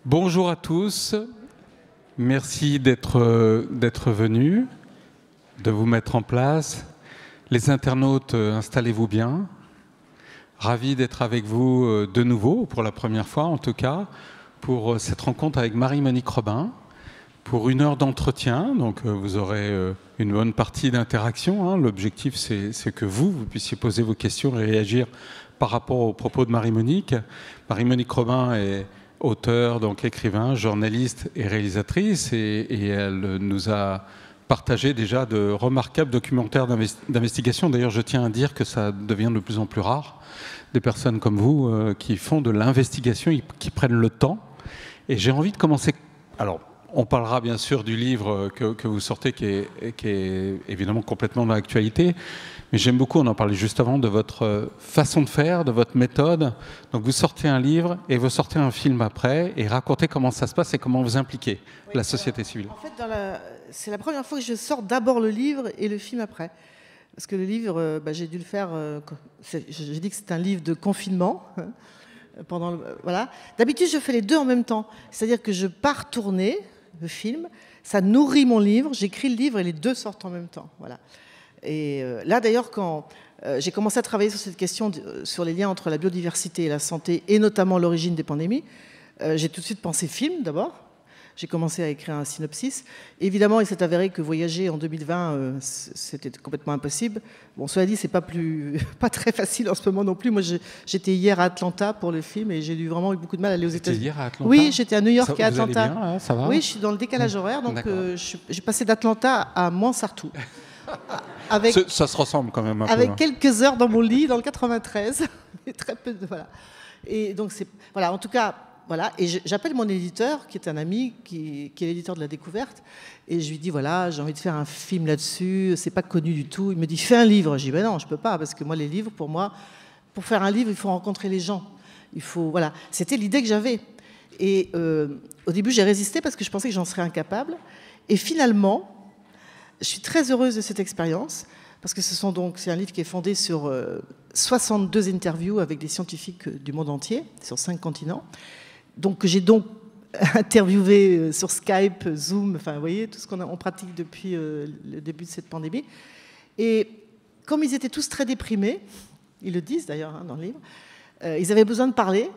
Bonjour à tous, merci d'être venus, de vous mettre en place. Les internautes, installez-vous bien. Ravi d'être avec vous de nouveau, pour la première fois en tout cas, pour cette rencontre avec Marie-Monique Robin, pour 1 heure d'entretien. Donc vous aurez une bonne partie d'interaction, hein. L'objectif, c'est que vous puissiez poser vos questions et réagir par rapport aux propos de Marie-Monique. Marie-Monique Robin est auteure, donc écrivain, journaliste et réalisatrice, et elle nous a partagé déjà de remarquables documentaires d'investigation. D'ailleurs, je tiens à dire que ça devient de plus en plus rare, des personnes comme vous qui font de l'investigation, qui prennent le temps. Et j'ai envie de commencer... Alors, on parlera bien sûr du livre que vous sortez, qui est évidemment complètement dans l'actualité. Mais j'aime beaucoup, on en parlait juste avant, de votre façon de faire, de votre méthode. Donc vous sortez un livre et vous sortez un film après et racontez comment ça se passe et comment vous impliquez la société civile. En fait, c'est la première fois que je sors d'abord le livre et le film après. Parce que le livre, j'ai dû le faire... j'ai dit que c'est un livre de confinement. Voilà. D'habitude, je fais les deux en même temps. C'est-à-dire que je pars tourner le film, ça nourrit mon livre, j'écris le livre et les deux sortent en même temps. Voilà. Et là, d'ailleurs, quand j'ai commencé à travailler sur cette question, sur les liens entre la biodiversité et la santé, et notamment l'origine des pandémies, j'ai tout de suite pensé film, d'abord. J'ai commencé à écrire un synopsis. Évidemment, il s'est avéré que voyager en 2020, c'était complètement impossible. Bon, cela dit, c'est pas très facile en ce moment non plus. Moi, j'étais hier à Atlanta pour le film et j'ai vraiment eu beaucoup de mal à aller aux États-Unis. Hier à Atlanta ? Oui, j'étais à New York et à vous allez Atlanta. bien, là, ça va ? Oui, je suis dans le décalage horaire, donc j'ai passé d'Atlanta à Montsartou. Ça se ressemble quand même un peu. Avec quelques heures dans mon lit, dans le 93. Et très peu de... Voilà. Et donc, voilà, en tout cas... Voilà, et j'appelle mon éditeur, qui est un ami, qui est l'éditeur de La Découverte, et je lui dis, voilà, j'ai envie de faire un film là-dessus, c'est pas connu du tout. Il me dit, fais un livre. Je dis, ben non, je peux pas, parce que moi, les livres, pour moi, pour faire un livre, il faut rencontrer les gens. Voilà, c'était l'idée que j'avais. Et au début, j'ai résisté parce que je pensais que j'en serais incapable. Et finalement, je suis très heureuse de cette expérience, parce que c'est un livre qui est fondé sur 62 interviews avec des scientifiques du monde entier, sur 5 continents. Donc j'ai interviewé sur Skype, Zoom, enfin vous voyez, tout ce qu'on pratique depuis le début de cette pandémie. Et comme ils étaient tous très déprimés, ils le disent d'ailleurs dans le livre, ils avaient besoin de parler.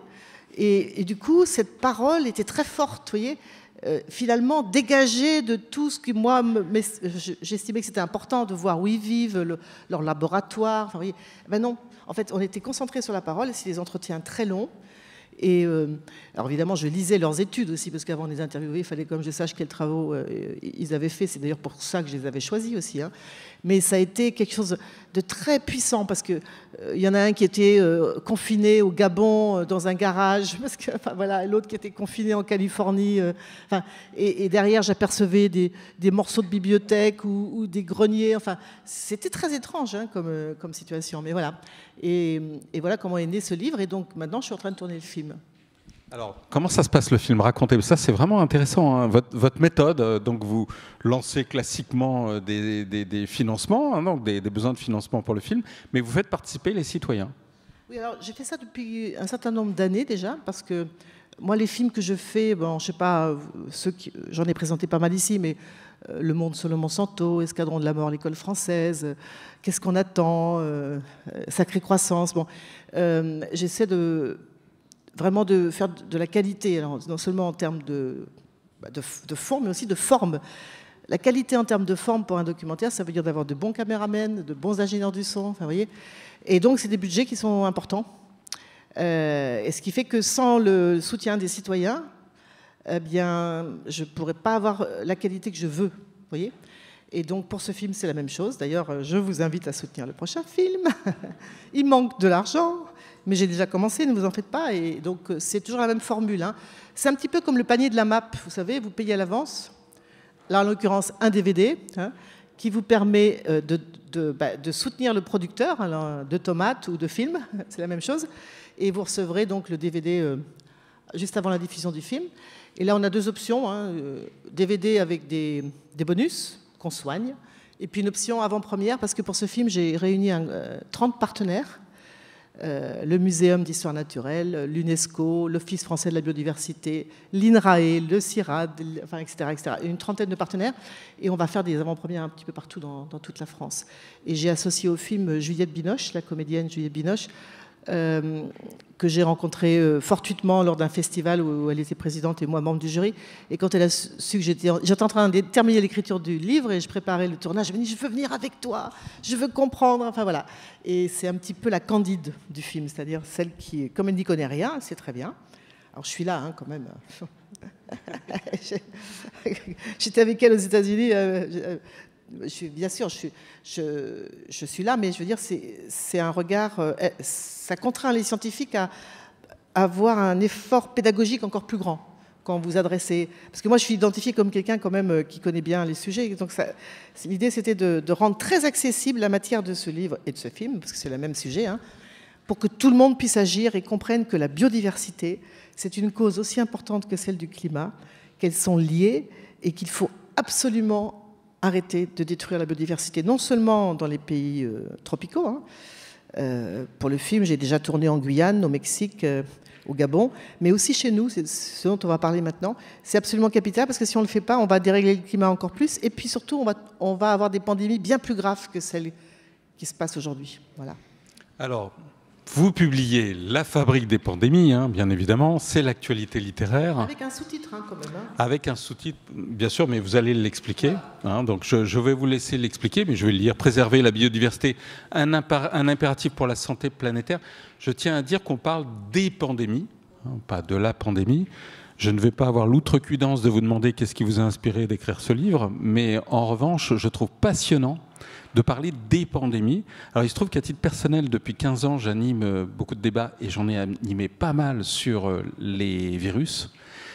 Et du coup, cette parole était très forte, vous voyez, finalement dégagée de tout ce que moi, j'estimais que c'était important de voir où ils vivent, leur laboratoire. Enfin, vous voyez, ben non, en fait, on était concentrés sur la parole, c'est des entretiens très longs. Et alors évidemment, je lisais leurs études aussi, parce qu'avant de les interviewer, il fallait que je sache quels travaux ils avaient fait. C'est d'ailleurs pour ça que je les avais choisis aussi. Hein. Mais ça a été quelque chose de très puissant, parce qu'il y en a un qui était confiné au Gabon, dans un garage, parce que, enfin, voilà, l'autre qui était confiné en Californie. Et derrière, j'apercevais des morceaux de bibliothèque ou des greniers. Enfin, c'était très étrange hein, comme situation. Mais voilà. Et voilà comment est né ce livre. Et donc maintenant, je suis en train de tourner le film. Alors, comment ça se passe le film ? Racontez. Ça, c'est vraiment intéressant. Hein. Votre méthode, donc vous lancez classiquement des financements, hein, donc des besoins de financement pour le film, mais vous faites participer les citoyens. Oui, alors j'ai fait ça depuis un certain nombre d'années déjà, parce que moi, les films que je fais, bon, je sais pas, j'en ai présenté pas mal ici, mais Le Monde selon Monsanto, Escadron de la mort, l'école française, Qu'est-ce qu'on attend, Sacrée croissance. Bon, j'essaie vraiment de faire de la qualité, alors, non seulement en termes de fond, mais aussi de forme. La qualité en termes de forme pour un documentaire, ça veut dire d'avoir de bons caméramens, de bons ingénieurs du son, enfin, vous voyez. Et donc, c'est des budgets qui sont importants. Et ce qui fait que sans le soutien des citoyens, eh bien, je ne pourrais pas avoir la qualité que je veux, vous voyez. Et donc, pour ce film, c'est la même chose. D'ailleurs, je vous invite à soutenir le prochain film. Il manque de l'argent. mais j'ai déjà commencé, ne vous en faites pas. Et donc, c'est toujours la même formule, hein. C'est un petit peu comme le panier de la MAP, vous savez, vous payez à l'avance. Là, en l'occurrence, un DVD, hein, qui vous permet de soutenir le producteur, alors, de tomates ou de films, c'est la même chose. Et vous recevrez donc le DVD juste avant la diffusion du film. Et là, on a deux options, hein, DVD avec des bonus qu'on soigne, et puis une option avant-première, parce que pour ce film, j'ai réuni 30 partenaires, le Muséum d'histoire naturelle, l'UNESCO, l'Office français de la biodiversité, l'INRAE, le CIRAD, enfin, etc., etc. Une trentaine de partenaires, et on va faire des avant-premières un petit peu partout dans toute la France. Et j'ai associé au film Juliette Binoche, la comédienne Juliette Binoche, que j'ai rencontrée fortuitement lors d'un festival où elle était présidente et moi membre du jury. Et quand elle a su que j'étais en train de terminer l'écriture du livre et je préparais le tournage, elle m'a dit « Je veux venir avec toi, je veux comprendre ». Enfin voilà. Et c'est un petit peu la Candide du film, c'est-à-dire celle qui, comme elle n'y connaît rien, c'est très bien. Alors je suis là, hein, quand même. J'étais avec elle aux États-Unis. Bien sûr, je suis là, mais je veux dire, c'est un regard. Ça contraint les scientifiques à avoir un effort pédagogique encore plus grand quand vous adressez. Parce que moi, je suis identifiée comme quelqu'un quand même qui connaît bien les sujets. Donc, l'idée, c'était de rendre très accessible la matière de ce livre et de ce film, parce que c'est le même sujet, hein, pour que tout le monde puisse agir et comprenne que la biodiversité, c'est une cause aussi importante que celle du climat, qu'elles sont liées et qu'il faut absolument arrêter de détruire la biodiversité, non seulement dans les pays tropicaux. Hein. Pour le film, j'ai déjà tourné en Guyane, au Mexique, au Gabon, mais aussi chez nous, c'est ce dont on va parler maintenant. C'est absolument capital parce que si on ne le fait pas, on va dérégler le climat encore plus et puis surtout, on va avoir des pandémies bien plus graves que celles qui se passent aujourd'hui. Voilà. Alors, vous publiez La fabrique des pandémies, hein, bien évidemment, c'est l'actualité littéraire. Avec un sous-titre, hein, quand même. Hein. Avec un sous-titre, bien sûr, mais vous allez l'expliquer. Hein, donc je vais vous laisser l'expliquer, mais je vais le lire. Préserver la biodiversité, un impératif pour la santé planétaire. Je tiens à dire qu'on parle des pandémies, hein, pas de la pandémie. Je ne vais pas avoir l'outrecuidance de vous demander qu'est-ce qui vous a inspiré d'écrire ce livre, mais en revanche, je trouve passionnant de parler des pandémies. Alors il se trouve qu'à titre personnel, depuis 15 ans, j'anime beaucoup de débats et j'en ai animé pas mal sur les virus.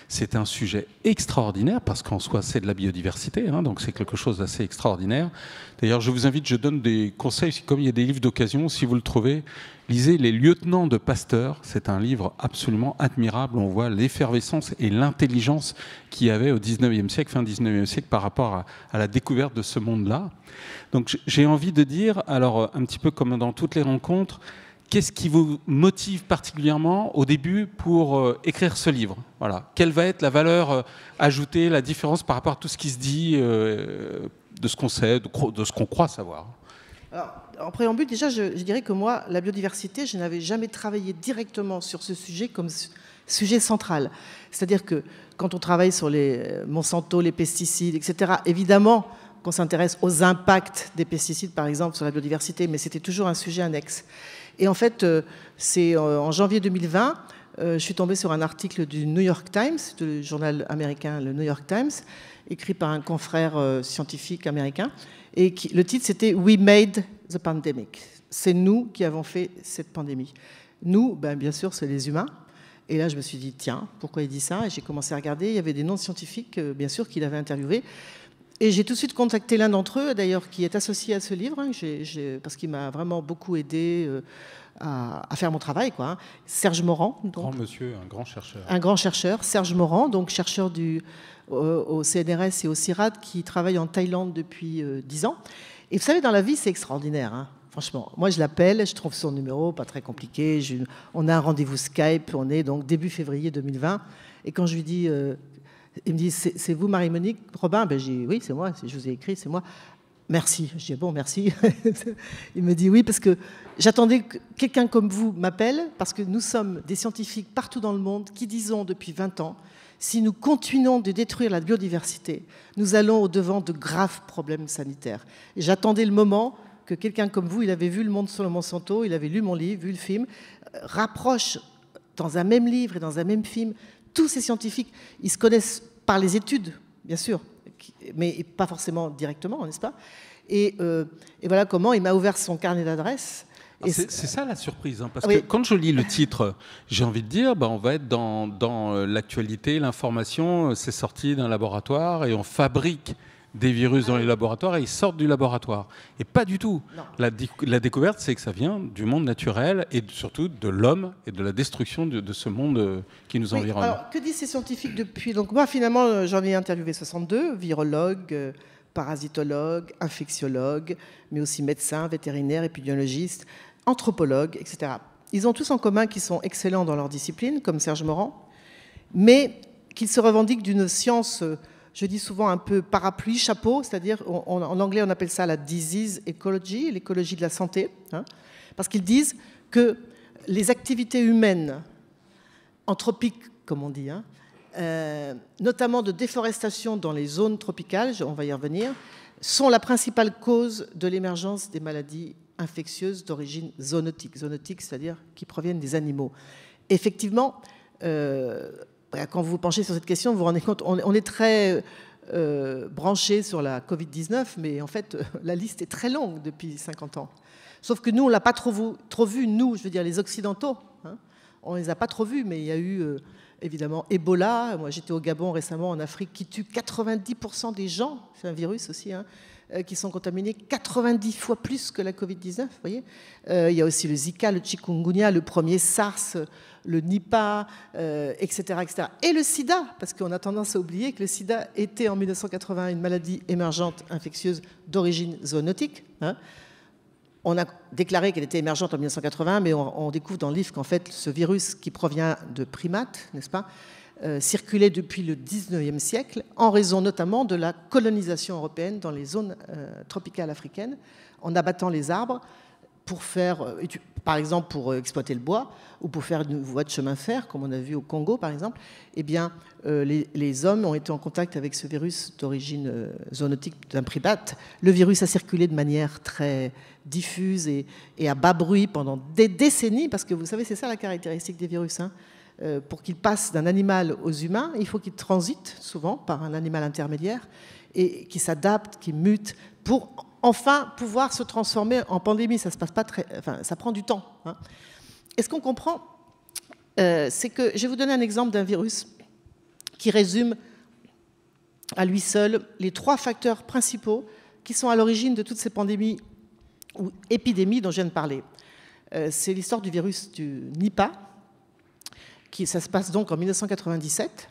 C'est un sujet extraordinaire parce qu'en soi, c'est de la biodiversité, hein, donc c'est quelque chose d'assez extraordinaire. D'ailleurs, je vous invite, je donne des conseils, comme il y a des livres d'occasion, si vous le trouvez, lisez Les Lieutenants de Pasteur. C'est un livre absolument admirable. On voit l'effervescence et l'intelligence qu'il y avait au 19e siècle, fin 19e siècle, par rapport à la découverte de ce monde-là. Donc j'ai envie de dire, alors un petit peu comme dans toutes les rencontres, qu'est-ce qui vous motive particulièrement au début pour écrire ce livre? Voilà. Quelle va être la valeur ajoutée, la différence par rapport à tout ce qui se dit, de ce qu'on sait, de ce qu'on croit savoir? Alors, en préambule, déjà, je dirais que moi, la biodiversité, je n'avais jamais travaillé directement sur ce sujet comme sujet central. C'est-à-dire que quand on travaille sur les Monsanto, les pesticides, etc., évidemment qu'on s'intéresse aux impacts des pesticides, par exemple, sur la biodiversité, mais c'était toujours un sujet annexe. Et en fait, c'est en janvier 2020, je suis tombée sur un article du New York Times, du journal américain, le New York Times, écrit par un confrère scientifique américain. Et le titre, c'était « We made the pandemic ». C'est nous qui avons fait cette pandémie. Nous, ben, bien sûr, c'est les humains. Et là, je me suis dit, tiens, pourquoi il dit ça? Et j'ai commencé à regarder. Il y avait des noms de scientifiques, bien sûr, qu'il avait interviewés. Et j'ai tout de suite contacté l'un d'entre eux, d'ailleurs, qui est associé à ce livre, hein, parce qu'il m'a vraiment beaucoup aidé à faire mon travail, quoi, hein. Serge Morand. Donc, grand monsieur, un grand chercheur. Un grand chercheur, Serge Morand, donc chercheur au CNRS et au CIRAD, qui travaille en Thaïlande depuis 10 ans. Et vous savez, dans la vie, c'est extraordinaire, hein. Franchement, moi je l'appelle, je trouve son numéro, pas très compliqué. On a un rendez-vous Skype, on est donc début février 2020. Et quand je lui dis... il me dit, c'est vous Marie-Monique Robin? Ben, j'ai dit, oui, c'est moi, je vous ai écrit, c'est moi. Merci. Je dis, bon, merci. Il me dit, oui, parce que j'attendais que quelqu'un comme vous m'appelle, parce que nous sommes des scientifiques partout dans le monde qui disons depuis 20 ans, si nous continuons de détruire la biodiversité, nous allons au-devant de graves problèmes sanitaires. Et j'attendais le moment que quelqu'un comme vous, il avait vu Le Monde sur le Monsanto, il avait lu mon livre, vu le film, rapproche dans un même livre et dans un même film tous ces scientifiques. Ils se connaissent par les études, bien sûr, mais pas forcément directement, n'est-ce pas? Et voilà comment il m'a ouvert son carnet d'adresses. C'est ça la surprise, hein, parce que quand je lis le titre, j'ai envie de dire, on va être dans l'actualité, l'information, c'est sorti d'un laboratoire et on fabrique des virus dans les laboratoires et ils sortent du laboratoire. Et pas du tout. La découverte, c'est que ça vient du monde naturel et surtout de l'homme et de la destruction de ce monde qui nous environne. Alors, que disent ces scientifiques depuis? Donc moi, finalement, j'en ai interviewé 62, virologues, parasitologues, infectiologues, mais aussi médecins, vétérinaires, épidémiologistes, anthropologues, etc. Ils ont tous en commun qu'ils sont excellents dans leur discipline, comme Serge Morand, mais qu'ils se revendiquent d'une science... je dis souvent un peu parapluie, chapeau, c'est-à-dire en anglais on appelle ça la disease ecology, l'écologie de la santé, hein, parce qu'ils disent que les activités humaines, anthropiques comme on dit, hein, notamment de déforestation dans les zones tropicales, on va y revenir, sont la principale cause de l'émergence des maladies infectieuses d'origine zoonotique. Zoonotique, c'est-à-dire qui proviennent des animaux. Effectivement, quand vous vous penchez sur cette question, vous vous rendez compte, on est très branché sur la Covid-19, mais en fait, la liste est très longue depuis 50 ans. Sauf que nous, on ne l'a pas trop vu, nous, je veux dire les Occidentaux. Hein, on ne les a pas trop vus, mais il y a eu évidemment Ebola. Moi, j'étais au Gabon récemment, en Afrique, qui tue 90% des gens, c'est un virus aussi, hein, qui sont contaminés 90 fois plus que la Covid-19. Vous voyez, il y a aussi le Zika, le chikungunya, le premier SARS, le Nipah, etc., etc. Et le sida, parce qu'on a tendance à oublier que le sida était en 1980 une maladie émergente infectieuse d'origine zoonotique. Hein. On a déclaré qu'elle était émergente en 1980, mais on découvre dans le livre qu'en fait, ce virus qui provient de primates, n'est-ce pas, circulait depuis le 19e siècle, en raison notamment de la colonisation européenne dans les zones tropicales africaines, en abattant les arbres pour faire, par exemple pour exploiter le bois, ou pour faire une voie de chemin de fer, comme on a vu au Congo par exemple. Eh bien, les hommes ont été en contact avec ce virus d'origine zoonotique d'un primate. Le virus a circulé de manière très diffuse et à bas bruit pendant des décennies, parce que vous savez, c'est ça la caractéristique des virus, hein. Pour qu'il passe d'un animal aux humains, il faut qu'il transite souvent par un animal intermédiaire et qu'il s'adapte, qu'il mute pour enfin pouvoir se transformer en pandémie. Ça se passe pas ça prend du temps. Hein. Et ce qu'on comprend, c'est que je vais vous donner un exemple d'un virus qui résume à lui seul les 3 facteurs principaux qui sont à l'origine de toutes ces pandémies ou épidémies dont je viens de parler. C'est l'histoire du virus du Nipah. Ça se passe donc en 1997.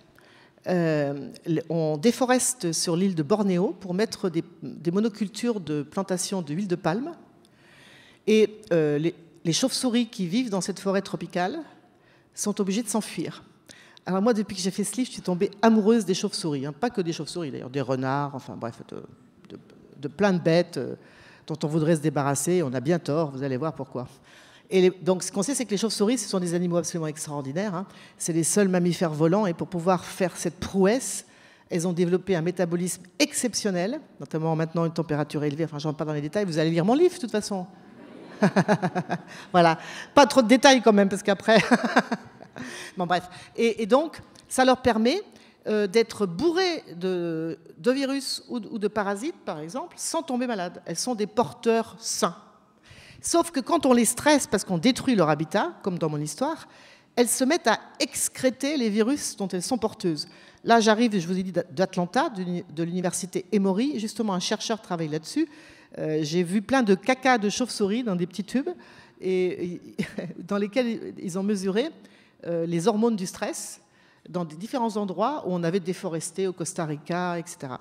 On déforeste sur l'île de Bornéo pour mettre des monocultures de plantation d'huile de palme. Et les chauves-souris qui vivent dans cette forêt tropicale sont obligées de s'enfuir. Alors moi, depuis que j'ai fait ce livre, je suis tombée amoureuse des chauves-souris. Hein. Pas que des chauves-souris, d'ailleurs, des renards, enfin bref, de plein de bêtes dont on voudrait se débarrasser. On a bien tort, vous allez voir pourquoi. Et donc, ce qu'on sait, c'est que les chauves-souris, ce sont des animaux absolument extraordinaires. Hein. C'est les seuls mammifères volants. Et pour pouvoir faire cette prouesse, elles ont développé un métabolisme exceptionnel, notamment maintenant une température élevée. Enfin, je ne rentre pas dans les détails. Vous allez lire mon livre, de toute façon. Voilà. Pas trop de détails, quand même, parce qu'après... Bon, bref. Et donc, ça leur permet d'être bourrées de virus ou de parasites, par exemple, sans tomber malades. Elles sont des porteurs sains. Sauf que quand on les stresse parce qu'on détruit leur habitat, comme dans mon histoire, elles se mettent à excréter les virus dont elles sont porteuses. Là, j'arrive, je vous ai dit, d'Atlanta, de l'université Emory. Justement, un chercheur travaille là-dessus. J'ai vu plein de caca de chauve-souris dans des petits tubes et dans lesquels ils ont mesuré les hormones du stress dans des différents endroits où on avait déforesté, au Costa Rica, etc.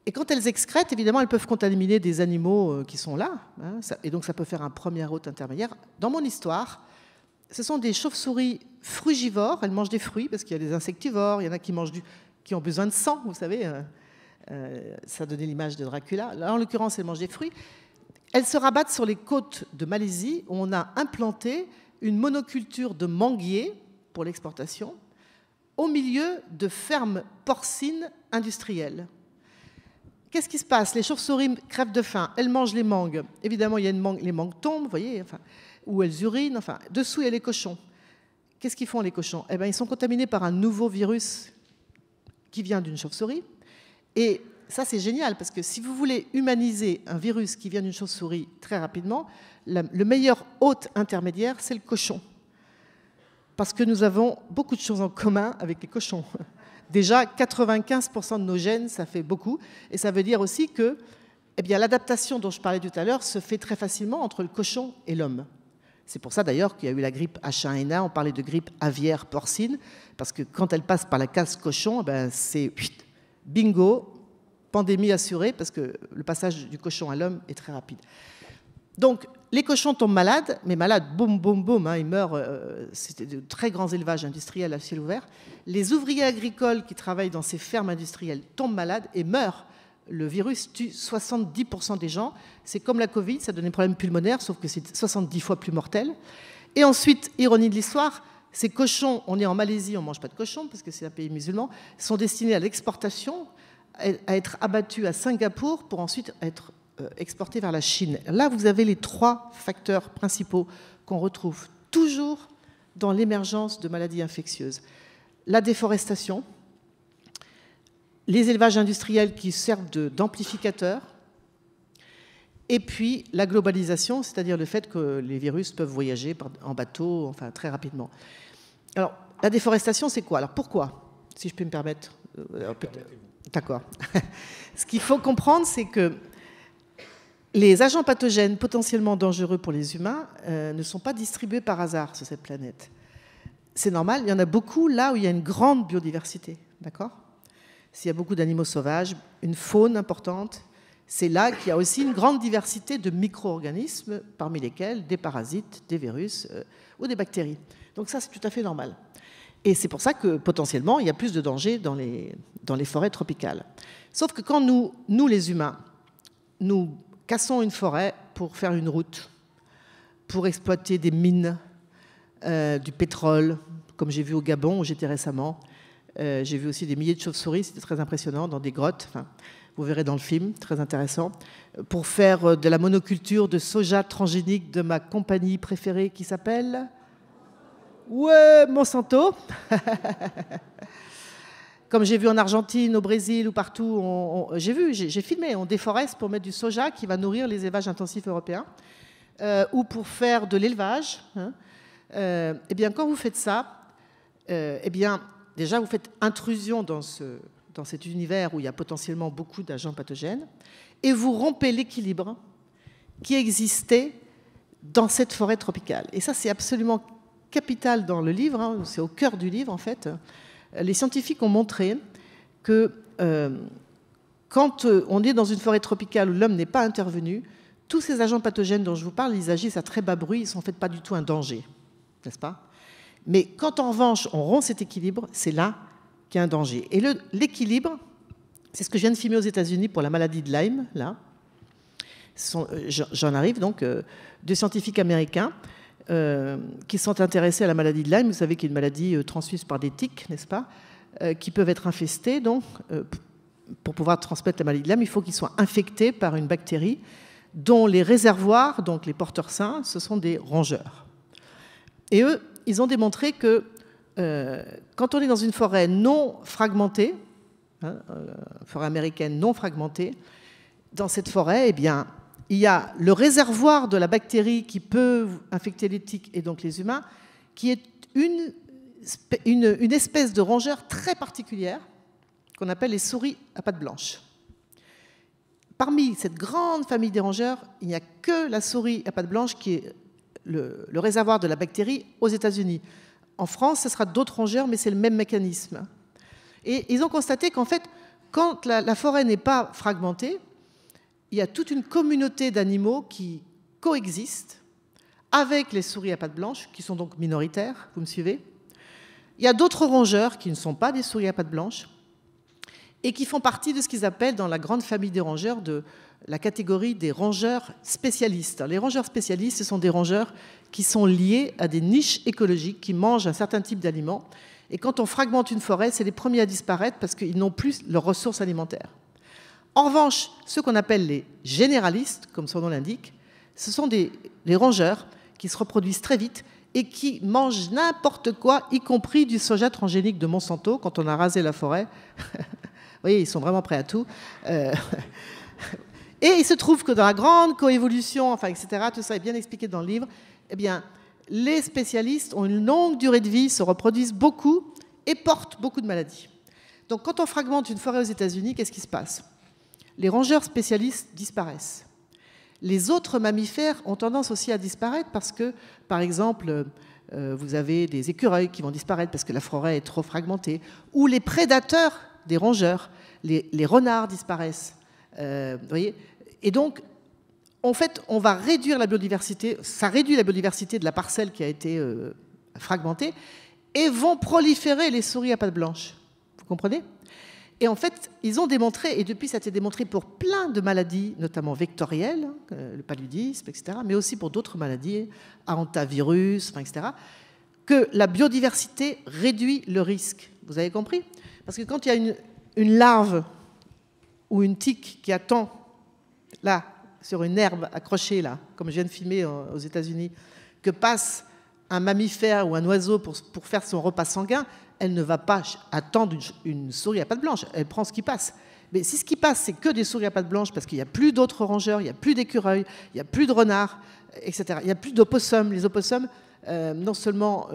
Et quand elles excrètent, évidemment, elles peuvent contaminer des animaux qui sont là. Hein, et donc, ça peut faire un premier hôte intermédiaire. Dans mon histoire, ce sont des chauves-souris frugivores. Elles mangent des fruits parce qu'il y a des insectivores. Il y en a qui ont besoin de sang, vous savez. Ça donnait l'image de Dracula. Là, en l'occurrence, elles mangent des fruits. Elles se rabattent sur les côtes de Malaisie où on a implanté une monoculture de manguiers pour l'exportation au milieu de fermes porcines industrielles. Qu'est-ce qui se passe? Les chauves-souris crèvent de faim, elles mangent les mangues. Évidemment, il y a les mangues tombent, vous voyez, enfin, ou elles urinent. Enfin, dessous, il y a les cochons. Qu'est-ce qu'ils font, les cochons? Eh bien, ils sont contaminés par un nouveau virus qui vient d'une chauve-souris. Et ça, c'est génial, parce que si vous voulez humaniser un virus qui vient d'une chauve-souris très rapidement, le meilleur hôte intermédiaire, c'est le cochon. Parce que nous avons beaucoup de choses en commun avec les cochons. Déjà, 95% de nos gènes, ça fait beaucoup. Et ça veut dire aussi que l'adaptation dont je parlais tout à l'heure se fait très facilement entre le cochon et l'homme. C'est pour ça d'ailleurs qu'il y a eu la grippe H1N1, on parlait de grippe aviaire porcine, parce que quand elle passe par la case cochon, c'est bingo, pandémie assurée, parce que le passage du cochon à l'homme est très rapide. Donc, les cochons tombent malades, mais malades, boum, boum, boum, ils meurent. C'était de très grands élevages industriels à ciel ouvert. Les ouvriers agricoles qui travaillent dans ces fermes industrielles tombent malades et meurent. Le virus tue 70% des gens. C'est comme la Covid, ça donne des problèmes pulmonaires, sauf que c'est 70 fois plus mortel. Et ensuite, ironie de l'histoire, ces cochons, on est en Malaisie, on ne mange pas de cochons, parce que c'est un pays musulman, sont destinés à l'exportation, à être abattus à Singapour pour ensuite être exportés vers la Chine. Là, vous avez les 3 facteurs principaux qu'on retrouve toujours dans l'émergence de maladies infectieuses. La déforestation, les élevages industriels qui servent d'amplificateurs, et puis la globalisation, c'est-à-dire le fait que les virus peuvent voyager en bateau, enfin très rapidement. Alors, la déforestation, c'est quoi? Alors pourquoi? Si je peux me permettre. D'accord. Ce qu'il faut comprendre, c'est que les agents pathogènes potentiellement dangereux pour les humains ne sont pas distribués par hasard sur cette planète. C'est normal, il y en a beaucoup là où il y a une grande biodiversité, d'accord? S'il y a beaucoup d'animaux sauvages, une faune importante, c'est là qu'il y a aussi une grande diversité de micro-organismes, parmi lesquels des parasites, des virus ou des bactéries. Donc ça, c'est tout à fait normal. Et c'est pour ça que potentiellement, il y a plus de dangers dans les forêts tropicales. Sauf que quand nous les humains, nous cassons une forêt pour faire une route, pour exploiter des mines, du pétrole, comme j'ai vu au Gabon où j'étais récemment. J'ai vu aussi des milliers de chauves-souris, c'était très impressionnant, dans des grottes. Enfin, vous verrez dans le film, très intéressant. Pour faire de la monoculture de soja transgénique de ma compagnie préférée qui s'appelle... Ouais, Monsanto. Comme j'ai vu en Argentine, au Brésil ou partout, j'ai filmé, on déforeste pour mettre du soja qui va nourrir les élevages intensifs européens, ou pour faire de l'élevage. Eh bien, quand vous faites ça, eh bien, déjà, vous faites intrusion dans cet univers où il y a potentiellement beaucoup d'agents pathogènes, et vous rompez l'équilibre qui existait dans cette forêt tropicale. Et ça, c'est absolument capital dans le livre, c'est au cœur du livre, en fait. Les scientifiques ont montré que quand on est dans une forêt tropicale où l'homme n'est pas intervenu, tous ces agents pathogènes dont je vous parle, ils agissent à très bas bruit, ils ne sont en fait pas du tout un danger, n'est-ce pas? Mais quand en revanche on rompt cet équilibre, c'est là qu'il y a un danger. Et l'équilibre, c'est ce que je viens de filmer aux États-Unis pour la maladie de Lyme, là. J'en arrive donc, 2 scientifiques américains qui sont intéressés à la maladie de Lyme. Vous savez qu'il y a une maladie transmise par des tiques, n'est-ce pas, qui peuvent être infestés. Donc, pour pouvoir transmettre la maladie de Lyme, il faut qu'ils soient infectés par une bactérie dont les réservoirs, donc les porteurs sains, ce sont des rongeurs. Et eux, ils ont démontré que quand on est dans une forêt non fragmentée, forêt américaine non fragmentée, dans cette forêt, eh bien, il y a le réservoir de la bactérie qui peut infecter les tiques et donc les humains, qui est une espèce de rongeur très particulière qu'on appelle les souris à pattes blanches. Parmi cette grande famille des rongeurs, il n'y a que la souris à pattes blanches qui est le réservoir de la bactérie aux États-Unis. En France, ce sera d'autres rongeurs, mais c'est le même mécanisme. Et ils ont constaté qu'en fait, quand la forêt n'est pas fragmentée, il y a toute une communauté d'animaux qui coexistent avec les souris à pattes blanches, qui sont donc minoritaires, vous me suivez? Il y a d'autres rongeurs qui ne sont pas des souris à pattes blanches et qui font partie de ce qu'ils appellent dans la grande famille des rongeurs de la catégorie des rongeurs spécialistes. Les rongeurs spécialistes, ce sont des rongeurs qui sont liés à des niches écologiques, qui mangent un certain type d'aliments. Et quand on fragmente une forêt, c'est les premiers à disparaître parce qu'ils n'ont plus leurs ressources alimentaires. En revanche, ceux qu'on appelle les généralistes, comme son nom l'indique, ce sont les rongeurs qui se reproduisent très vite et qui mangent n'importe quoi, y compris du soja transgénique de Monsanto. Quand on a rasé la forêt, voyez, ils sont vraiment prêts à tout. Et il se trouve que dans la grande coévolution, enfin, etc., tout ça est bien expliqué dans le livre, eh bien, les spécialistes ont une longue durée de vie, se reproduisent beaucoup et portent beaucoup de maladies. Donc, quand on fragmente une forêt aux États-Unis, qu'est-ce qui se passe? Les rongeurs spécialistes disparaissent. Les autres mammifères ont tendance aussi à disparaître parce que, par exemple, vous avez des écureuils qui vont disparaître parce que la forêt est trop fragmentée, ou les prédateurs des rongeurs, les renards disparaissent. Vous voyez? Et donc, en fait, on va réduire la biodiversité, ça réduit la biodiversité de la parcelle qui a été fragmentée, et vont proliférer les souris à pattes blanches. Vous comprenez? Et en fait, ils ont démontré, et depuis ça a été démontré pour plein de maladies, notamment vectorielles, le paludisme, etc., mais aussi pour d'autres maladies, hantavirus, etc., que la biodiversité réduit le risque. Vous avez compris? Parce que quand il y a une larve ou une tique qui attend, là, sur une herbe accrochée, là, comme je viens de filmer aux États-Unis, que passe un mammifère ou un oiseau pour faire son repas sanguin, elle ne va pas attendre une souris à pattes blanches. Elle prend ce qui passe. Mais si ce qui passe, c'est que des souris à pattes blanches, parce qu'il n'y a plus d'autres rongeurs, il n'y a plus d'écureuils, il n'y a plus de renards, etc. Il n'y a plus d'opossums. Les opossums, non seulement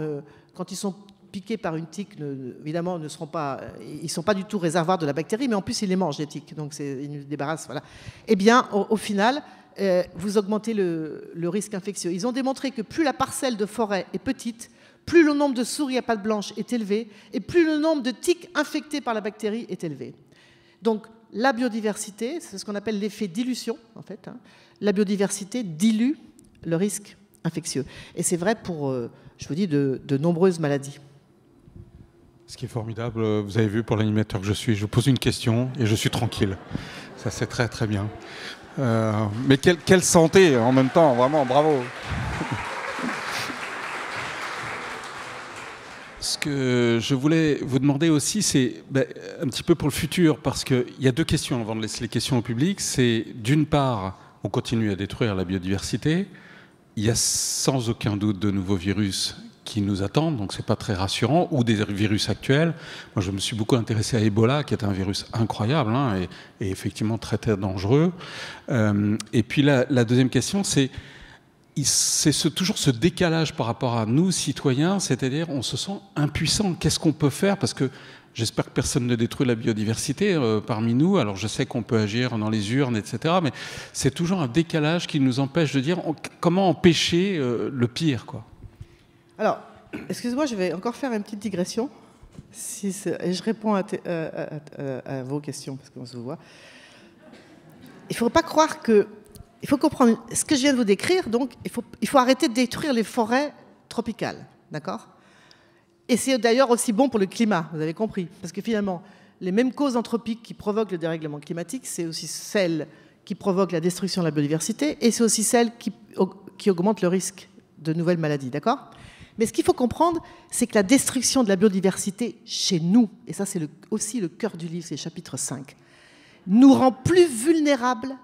quand ils sont piqués par une tique, évidemment, ils ne sont pas du tout réservoirs de la bactérie, mais en plus, ils les mangent, les tiques. Donc, ils nous débarrassent. Voilà. Eh bien, au final, vous augmentez le risque infectieux. Ils ont démontré que plus la parcelle de forêt est petite, plus le nombre de souris à pattes blanches est élevé, et plus le nombre de tiques infectées par la bactérie est élevé. Donc, la biodiversité, c'est ce qu'on appelle l'effet dilution, en fait. Hein. La biodiversité dilue le risque infectieux. Et c'est vrai pour, je vous dis, de nombreuses maladies. Ce qui est formidable, vous avez vu, pour l'animateur que je suis, je pose une question et je suis tranquille. Ça, c'est très, très bien. Mais quelle santé en même temps, vraiment, bravo. Ce que je voulais vous demander aussi, c'est un petit peu pour le futur, parce qu'il y a deux questions avant de laisser les questions au public. C'est d'une part, on continue à détruire la biodiversité. Il y a sans aucun doute de nouveaux virus qui nous attendent, donc c'est pas très rassurant, ou des virus actuels. Moi, je me suis beaucoup intéressé à Ebola, qui est un virus incroyable hein, et effectivement très, très dangereux. Et puis la deuxième question, c'est toujours ce décalage par rapport à nous, citoyens, c'est-à-dire on se sent impuissant. Qu'est-ce qu'on peut faire? Parce que j'espère que personne ne détruit la biodiversité parmi nous. Alors je sais qu'on peut agir dans les urnes, etc. Mais c'est toujours un décalage qui nous empêche de dire comment empêcher le pire, quoi. Alors, excusez-moi, je vais encore faire une petite digression. Et je réponds à vos questions, parce qu'on se voit. Il ne faut pas croire que... Il faut comprendre ce que je viens de vous décrire, donc il faut arrêter de détruire les forêts tropicales, d'accord? Et c'est d'ailleurs aussi bon pour le climat, vous avez compris, parce que finalement, les mêmes causes anthropiques qui provoquent le dérèglement climatique, c'est aussi celles qui provoquent la destruction de la biodiversité, et c'est aussi celles qui augmentent le risque de nouvelles maladies, d'accord? Mais ce qu'il faut comprendre, c'est que la destruction de la biodiversité chez nous, et ça c'est aussi le cœur du livre, c'est le chapitre 5, nous rend plus vulnérables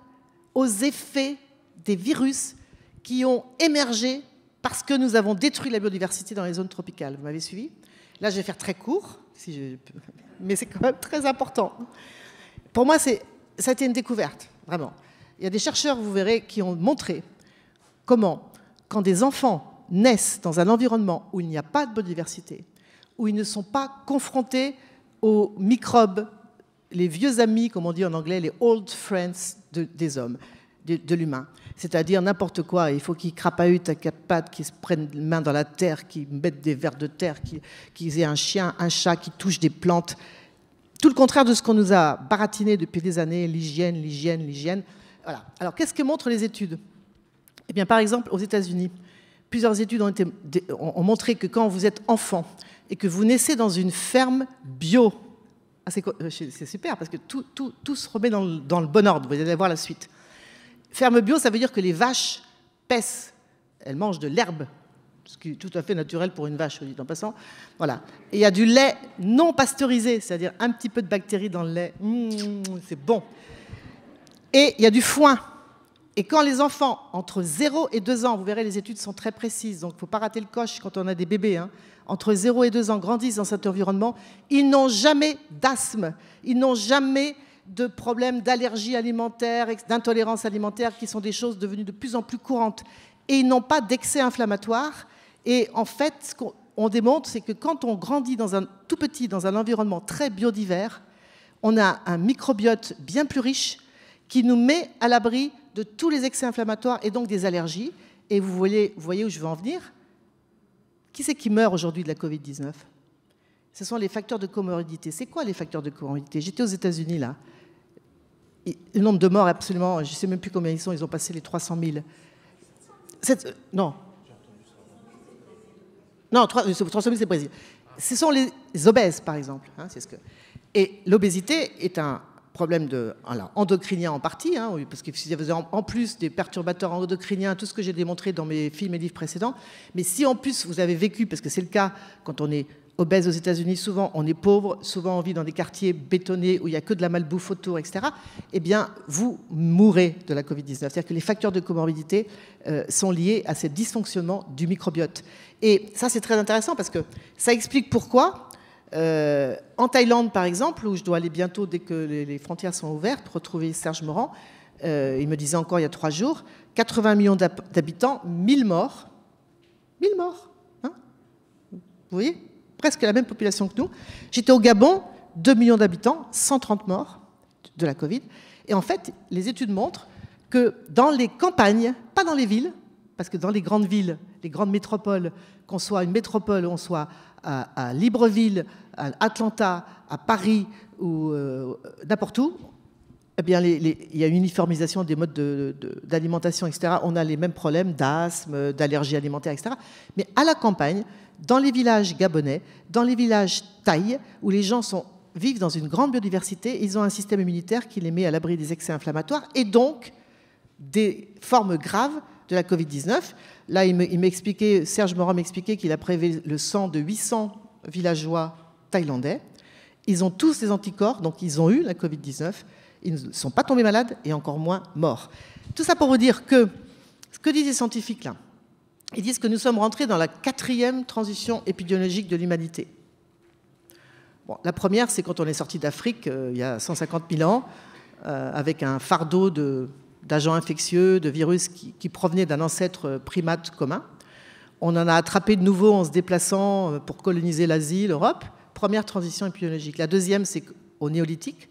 aux effets des virus qui ont émergé parce que nous avons détruit la biodiversité dans les zones tropicales. Vous m'avez suivi? Là, je vais faire très court, mais c'est quand même très important. Pour moi, ça a été une découverte, vraiment. Il y a des chercheurs, vous verrez, qui ont montré comment, quand des enfants naissent dans un environnement où il n'y a pas de biodiversité, où ils ne sont pas confrontés aux microbes, les vieux amis, comme on dit en anglais, les old friends des hommes, de l'humain. C'est-à-dire n'importe quoi. Il faut qu'ils crapahutent à quatre pattes, qu'ils se prennent les mains dans la terre, qu'ils mettent des vers de terre, qu'ils aient un chien, un chat, qui touchent des plantes. Tout le contraire de ce qu'on nous a baratiné depuis des années, l'hygiène, l'hygiène, l'hygiène. Voilà. Alors, qu'est-ce que montrent les études? Eh bien, par exemple, aux États-Unis, plusieurs études ont montré que quand vous êtes enfant et que vous naissez dans une ferme bio, c'est super parce que tout se remet dans le bon ordre. Vous allez voir la suite. Ferme bio, ça veut dire que les vaches paissent. Elles mangent de l'herbe, ce qui est tout à fait naturel pour une vache, dit en passant. Voilà. Et il y a du lait non pasteurisé, c'est-à-dire un petit peu de bactéries dans le lait. C'est bon. Et il y a du foin. Et quand les enfants, entre 0 et 2 ans, vous verrez, les études sont très précises, donc il ne faut pas rater le coche quand on a des bébés, hein, entre 0 et 2 ans grandissent dans cet environnement, ils n'ont jamais d'asthme, ils n'ont jamais de problèmes d'allergie alimentaire, d'intolérance alimentaire, qui sont des choses devenues de plus en plus courantes. Et ils n'ont pas d'excès inflammatoire. Et en fait, ce qu'on démontre, c'est que quand on grandit tout petit, dans un environnement très biodivers, on a un microbiote bien plus riche qui nous met à l'abri de tous les excès inflammatoires et donc des allergies. Et vous voyez où je veux en venir? Qui c'est qui meurt aujourd'hui de la Covid-19? Ce sont les facteurs de comorbidité. C'est quoi les facteurs de comorbidité? J'étais aux États-Unis là. Le nombre de morts, absolument, je ne sais même plus combien ils ont passé les 300 000. Non. Non, 300 000, c'est Brésil. Ce sont les obèses, par exemple. Hein, Et l'obésité est un problème endocrinien en partie, hein, parce que si vous avez en plus des perturbateurs endocriniens, tout ce que j'ai démontré dans mes films et livres précédents, mais si en plus vous avez vécu, parce que c'est le cas quand on est obèse aux États-Unis, souvent on est pauvre, souvent on vit dans des quartiers bétonnés où il n'y a que de la malbouffe autour, etc., eh bien vous mourrez de la Covid-19. C'est-à-dire que les facteurs de comorbidité sont liés à ce dysfonctionnement du microbiote. Et ça c'est très intéressant parce que ça explique pourquoi en Thaïlande, par exemple, où je dois aller bientôt dès que les frontières sont ouvertes, retrouver Serge Morand, il me disait encore il y a 3 jours, 80 millions d'habitants, 1000 morts. 1000 morts. Hein, vous voyez, presque la même population que nous. J'étais au Gabon, 2 millions d'habitants, 130 morts de la Covid. Et en fait, les études montrent que dans les campagnes, pas dans les villes, parce que dans les grandes villes, les grandes métropoles, qu'on soit une métropole, on soit à Libreville, à Atlanta, à Paris ou n'importe où, eh bien, il y a une uniformisation des modes d'alimentation, etc. On a les mêmes problèmes d'asthme, d'allergie alimentaire, etc. Mais à la campagne, dans les villages gabonais, dans les villages thaïs, où les gens vivent dans une grande biodiversité, ils ont un système immunitaire qui les met à l'abri des excès inflammatoires et donc des formes graves de la Covid-19. Là, Serge Morand m'expliquait qu'il a prélevé le sang de 800 villageois thaïlandais. Ils ont tous des anticorps, donc ils ont eu la Covid-19. Ils ne sont pas tombés malades et encore moins morts. Tout ça pour vous dire que ce que disent les scientifiques là, ils disent que nous sommes rentrés dans la 4e transition épidémiologique de l'humanité. Bon, la première, c'est quand on est sorti d'Afrique il y a 150 000 ans, avec un fardeau d'agents infectieux, de virus qui provenaient d'un ancêtre primate commun. On en a attrapé de nouveau en se déplaçant pour coloniser l'Asie, l'Europe. Première transition épidémiologique. La deuxième, c'est au néolithique,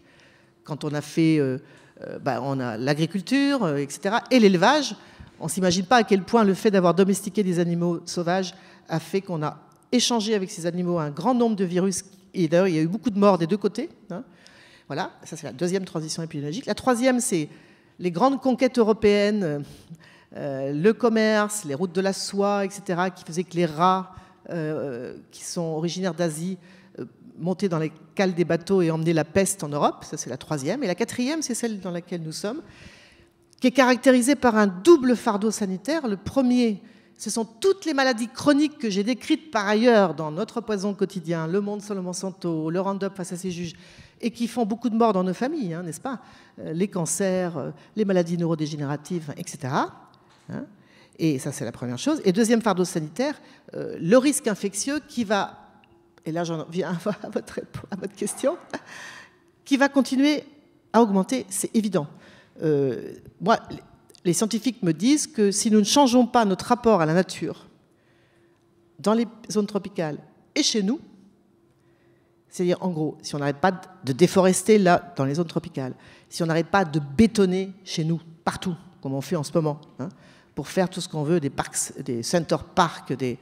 quand on a fait on a l'agriculture, etc., et l'élevage. On ne s'imagine pas à quel point le fait d'avoir domestiqué des animaux sauvages a fait qu'on a échangé avec ces animaux un grand nombre de virus. Et d'ailleurs, il y a eu beaucoup de morts des deux côtés. Hein. Voilà, ça c'est la deuxième transition épidémiologique. La troisième, c'est les grandes conquêtes européennes, le commerce, les routes de la soie, etc., qui faisaient que les rats, qui sont originaires d'Asie, montaient dans les cales des bateaux et emmenaient la peste en Europe. Ça, c'est la troisième. Et la quatrième, c'est celle dans laquelle nous sommes, qui est caractérisée par un double fardeau sanitaire. Le premier, ce sont toutes les maladies chroniques que j'ai décrites par ailleurs dans Notre Poison quotidien, Le Monde sans le Monsanto, le Roundup face à ses juges, et qui font beaucoup de morts dans nos familles, hein, n'est-ce pas? Les cancers, les maladies neurodégénératives, etc. Hein, et ça, c'est la première chose. Et deuxième fardeau sanitaire, le risque infectieux qui va, et là j'en viens à votre question, qui va continuer à augmenter, c'est évident. Moi, les scientifiques me disent que si nous ne changeons pas notre rapport à la nature dans les zones tropicales et chez nous, c'est-à-dire en gros, si on n'arrête pas de déforester là, dans les zones tropicales, si on n'arrête pas de bétonner chez nous, partout, comme on fait en ce moment, hein, pour faire tout ce qu'on veut, des parcs, des center parks, des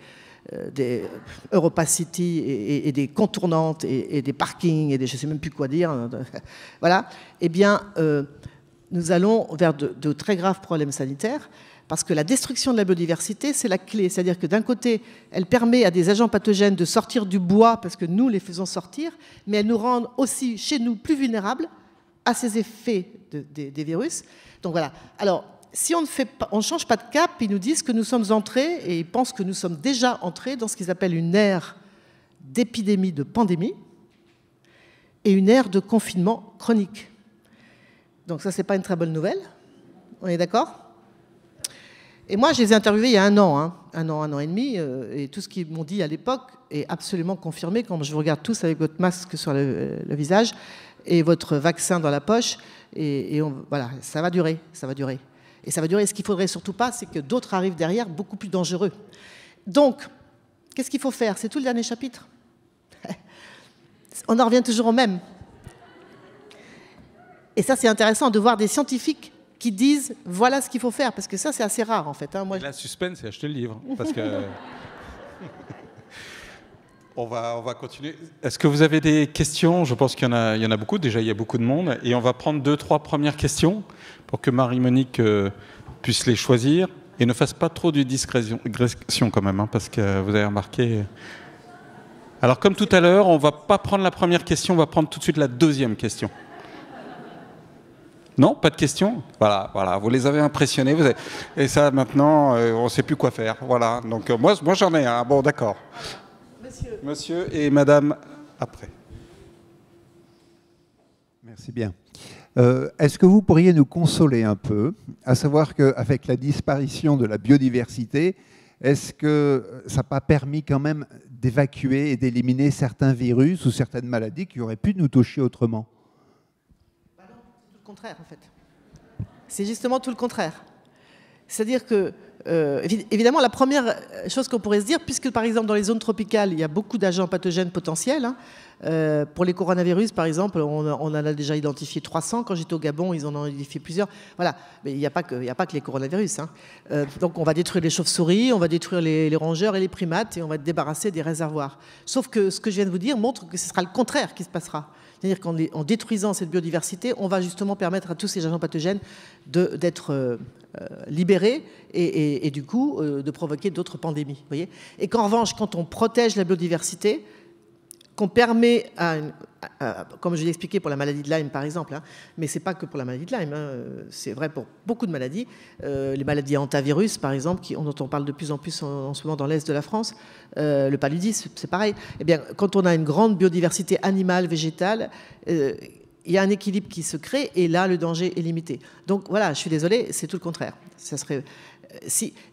Europa City et des contournantes et des parkings et des je ne sais même plus quoi dire, voilà, eh bien, nous allons vers de très graves problèmes sanitaires parce que la destruction de la biodiversité, c'est la clé. C'est-à-dire que d'un côté, elle permet à des agents pathogènes de sortir du bois parce que nous les faisons sortir, mais elle nous rend aussi, chez nous, plus vulnérables à ces effets des virus. Donc voilà. Alors, si on ne change pas de cap, ils nous disent que nous sommes entrés, et ils pensent que nous sommes déjà entrés dans ce qu'ils appellent une ère d'épidémie, de pandémie, et une ère de confinement chronique. Donc ça, ce n'est pas une très bonne nouvelle. On est d'accord ? Et moi, je les ai interviewés il y a un an, un an et demi, et tout ce qu'ils m'ont dit à l'époque est absolument confirmé quand je vous regarde tous avec votre masque sur le visage et votre vaccin dans la poche. Voilà, ça va durer, ça va durer. Et ça va durer. Ce qu'il ne faudrait surtout pas, c'est que d'autres arrivent derrière, beaucoup plus dangereux. Donc, qu'est-ce qu'il faut faire? C'est tout le dernier chapitre. On en revient toujours au même. Et ça, c'est intéressant de voir des scientifiques qui disent voilà ce qu'il faut faire, parce que ça, c'est assez rare en fait. Moi, la suspense, c'est acheter le livre, parce que on va continuer. Est-ce que vous avez des questions? Je pense qu'il y en a beaucoup. Déjà, il y a beaucoup de monde, et on va prendre 2-3 premières questions pour que Marie-Monique puisse les choisir et ne fasse pas trop de discrétion quand même, hein, parce que vous avez remarqué. Alors, comme tout à l'heure, on va pas prendre la première question, on va prendre tout de suite la deuxième question. Non, pas de questions. Voilà, vous les avez impressionnés. Et ça, maintenant, on ne sait plus quoi faire. Voilà. Donc, moi j'en ai un. Bon, d'accord. Monsieur et Madame, après. Merci bien. Est-ce que vous pourriez nous consoler un peu, à savoir qu'avec la disparition de la biodiversité, est-ce que ça n'a pas permis quand même d'évacuer et d'éliminer certains virus ou certaines maladies qui auraient pu nous toucher autrement? Le contraire en fait. C'est justement tout le contraire. C'est-à-dire que, évidemment, la première chose qu'on pourrait se dire, puisque par exemple dans les zones tropicales, il y a beaucoup d'agents pathogènes potentiels, pour les coronavirus par exemple, on en a déjà identifié 300. Quand j'étais au Gabon, ils en ont identifié plusieurs. Voilà, mais il n'y a pas que les coronavirus. Donc on va détruire les chauves-souris, on va détruire les rongeurs et les primates, et on va débarrasser des réservoirs. Sauf que ce que je viens de vous dire montre que ce sera le contraire qui se passera. C'est-à-dire qu'en détruisant cette biodiversité, on va justement permettre à tous ces agents pathogènes d'être libérés et du coup de provoquer d'autres pandémies. Vous voyez, et qu'en revanche, quand on protège la biodiversité, qu'on permet comme je l'ai expliqué pour la maladie de Lyme par exemple, mais ce n'est pas que pour la maladie de Lyme, c'est vrai pour beaucoup de maladies, les maladies à hantavirus par exemple, dont on parle de plus en plus en ce moment dans l'Est de la France, le paludisme, c'est pareil. Eh bien, quand on a une grande biodiversité animale, végétale, il y a un équilibre qui se crée et là, le danger est limité. Donc voilà, je suis désolée, c'est tout le contraire. Ça serait...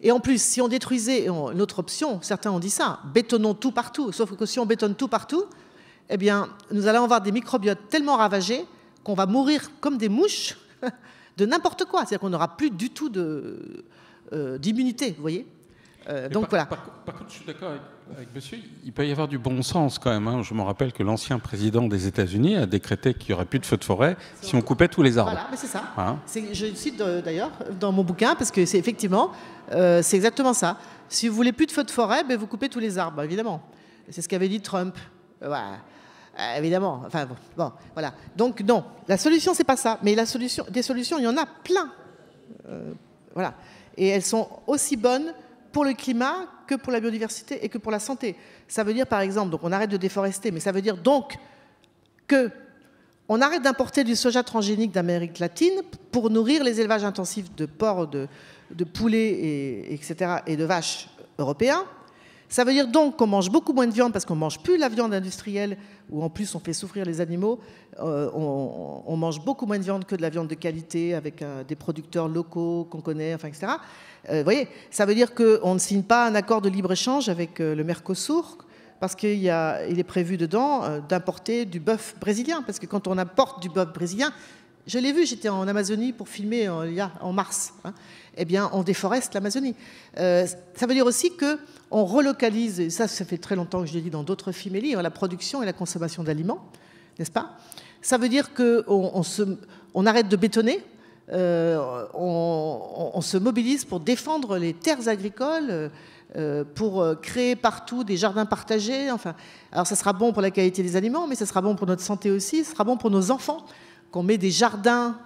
Et en plus, si on détruisait, notre option, certains ont dit ça, bétonnons tout partout, sauf que si on bétonne tout partout, eh bien, nous allons avoir des microbiotes tellement ravagés qu'on va mourir comme des mouches de n'importe quoi. C'est-à-dire qu'on n'aura plus du tout d'immunité, vous voyez. Donc voilà. Par contre, je suis d'accord avec monsieur, il peut y avoir du bon sens quand même. Je me rappelle que l'ancien président des États-Unis a décrété qu'il n'y aurait plus de feux de forêt si on coupait tous les arbres. Voilà, mais c'est ça. Je le cite d'ailleurs dans mon bouquin parce que c'est effectivement, c'est exactement ça. Si vous voulez plus de feux de forêt, vous coupez tous les arbres, évidemment. C'est ce qu'avait dit Trump. Voilà. Évidemment. Enfin bon, voilà. Donc non, la solution c'est pas ça, mais des solutions, il y en a plein. Voilà. Et elles sont aussi bonnes pour le climat que pour la biodiversité et que pour la santé. Ça veut dire, par exemple, donc on arrête de déforester, mais ça veut dire donc qu'on arrête d'importer du soja transgénique d'Amérique latine pour nourrir les élevages intensifs de porcs, de poulets, etc., et de vaches européens. Ça veut dire donc qu'on mange beaucoup moins de viande parce qu'on ne mange plus la viande industrielle où en plus on fait souffrir les animaux. On mange beaucoup moins de viande que de la viande de qualité avec des producteurs locaux qu'on connaît, enfin, etc. Vous voyez, ça veut dire qu'on ne signe pas un accord de libre-échange avec le Mercosur parce qu'il est prévu dedans d'importer du bœuf brésilien. Parce que quand on importe du bœuf brésilien, je l'ai vu, j'étais en Amazonie pour filmer en mars, eh bien on déforeste l'Amazonie. Ça veut dire aussi qu'on relocalise, et ça fait très longtemps que je l'ai dit dans d'autres films et livres, la production et la consommation d'aliments, n'est-ce pas? Ça veut dire qu'on arrête de bétonner, on se mobilise pour défendre les terres agricoles, pour créer partout des jardins partagés. Enfin, alors ça sera bon pour la qualité des aliments, mais ça sera bon pour notre santé aussi, ça sera bon pour nos enfants, qu'on met des jardins,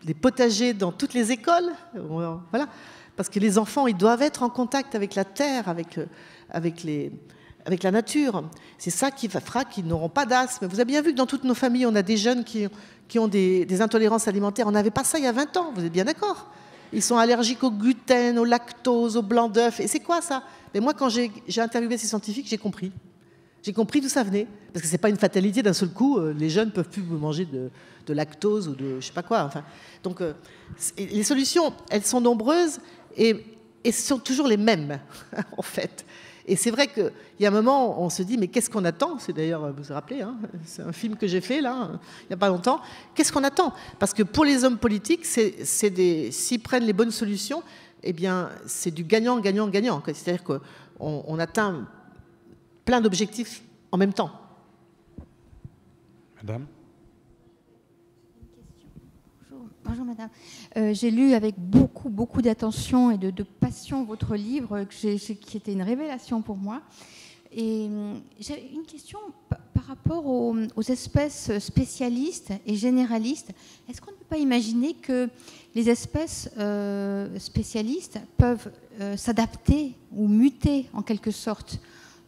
des potagers dans toutes les écoles. Voilà. Parce que les enfants, ils doivent être en contact avec la terre, avec la nature. C'est ça qui fera qu'ils n'auront pas d'asthme. Vous avez bien vu que dans toutes nos familles, on a des jeunes qui ont des intolérances alimentaires. On n'avait pas ça il y a 20 ans, vous êtes bien d'accord? Ils sont allergiques au gluten, au lactose, au blanc d'œuf. Et c'est quoi ça? Mais moi, quand j'ai interviewé ces scientifiques, j'ai compris. J'ai compris d'où ça venait. Parce que ce n'est pas une fatalité d'un seul coup. Les jeunes ne peuvent plus manger de lactose ou de je ne sais pas quoi. Enfin, donc, les solutions, elles sont nombreuses. Et et ce sont toujours les mêmes, en fait. Et c'est vrai qu'il y a un moment, on se dit, mais qu'est-ce qu'on attend? C'est d'ailleurs, vous vous rappelez, hein, c'est un film que j'ai fait, là, il n'y a pas longtemps. Qu'est-ce qu'on attend? Parce que pour les hommes politiques, s'ils prennent les bonnes solutions, eh bien, c'est du gagnant, gagnant, gagnant. C'est-à-dire qu'on atteint plein d'objectifs en même temps. Madame? Bonjour madame. J'ai lu avec beaucoup d'attention et de passion votre livre qui était une révélation pour moi. Et j'ai une question par rapport aux espèces spécialistes et généralistes. Est-ce qu'on ne peut pas imaginer que les espèces spécialistes peuvent s'adapter ou muter en quelque sorte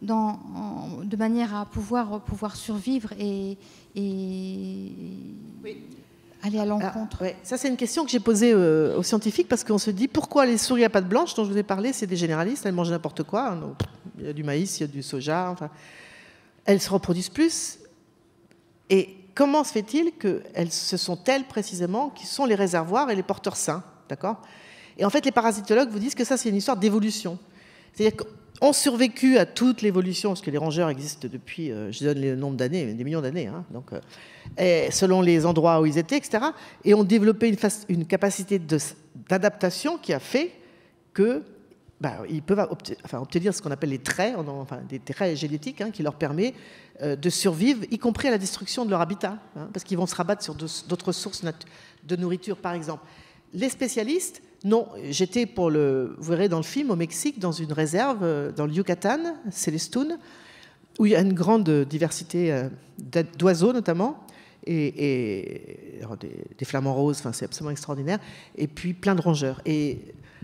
de manière à pouvoir survivre et oui. aller à l'encontre? Ouais. Ça, c'est une question que j'ai posée aux scientifiques parce qu'on se dit pourquoi les souris à pattes blanches dont je vous ai parlé, c'est des généralistes, elles mangent n'importe quoi. Donc, il y a du maïs, il y a du soja, enfin, elles se reproduisent plus. Et comment se fait-il que ce sont elles précisément qui sont les réservoirs et les porteurs sains, d'accord? Et en fait, les parasitologues vous disent que ça, c'est une histoire d'évolution. C'est-à-dire qu'on survécu à toute l'évolution, parce que les rongeurs existent depuis, je donne le nombre d'années, des millions d'années, hein, donc, selon les endroits où ils étaient, etc. Et ont développé une capacité d'adaptation qui a fait que ils peuvent obtenir ce qu'on appelle les traits, des traits génétiques, hein, qui leur permet de survivre, y compris à la destruction de leur habitat, hein, parce qu'ils vont se rabattre sur d'autres sources de nourriture, par exemple. Les spécialistes, non. J'étais, vous verrez dans le film, au Mexique, dans une réserve, dans le Yucatan, Celestún, où il y a une grande diversité d'oiseaux, notamment, et des flamants roses, c'est absolument extraordinaire, et puis plein de rongeurs. Et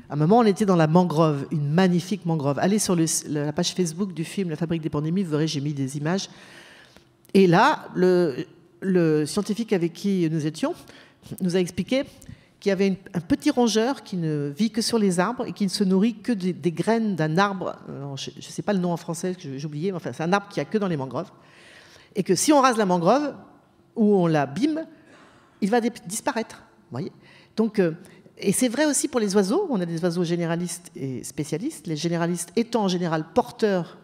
à un moment, on était dans la mangrove, une magnifique mangrove. Allez sur la page Facebook du film La Fabrique des pandémies, vous verrez, j'ai mis des images. Et là, le scientifique avec qui nous étions nous a expliqué qu'il y avait un petit rongeur qui ne vit que sur les arbres et qui ne se nourrit que des graines d'un arbre. Je ne sais pas le nom en français, j'ai oublié, mais enfin, c'est un arbre qu'il n'y a que dans les mangroves. Et que si on rase la mangrove ou on l'abîme, il va disparaître. Vous voyez ? Donc, et c'est vrai aussi pour les oiseaux. On a des oiseaux généralistes et spécialistes. Les généralistes étant en général porteurs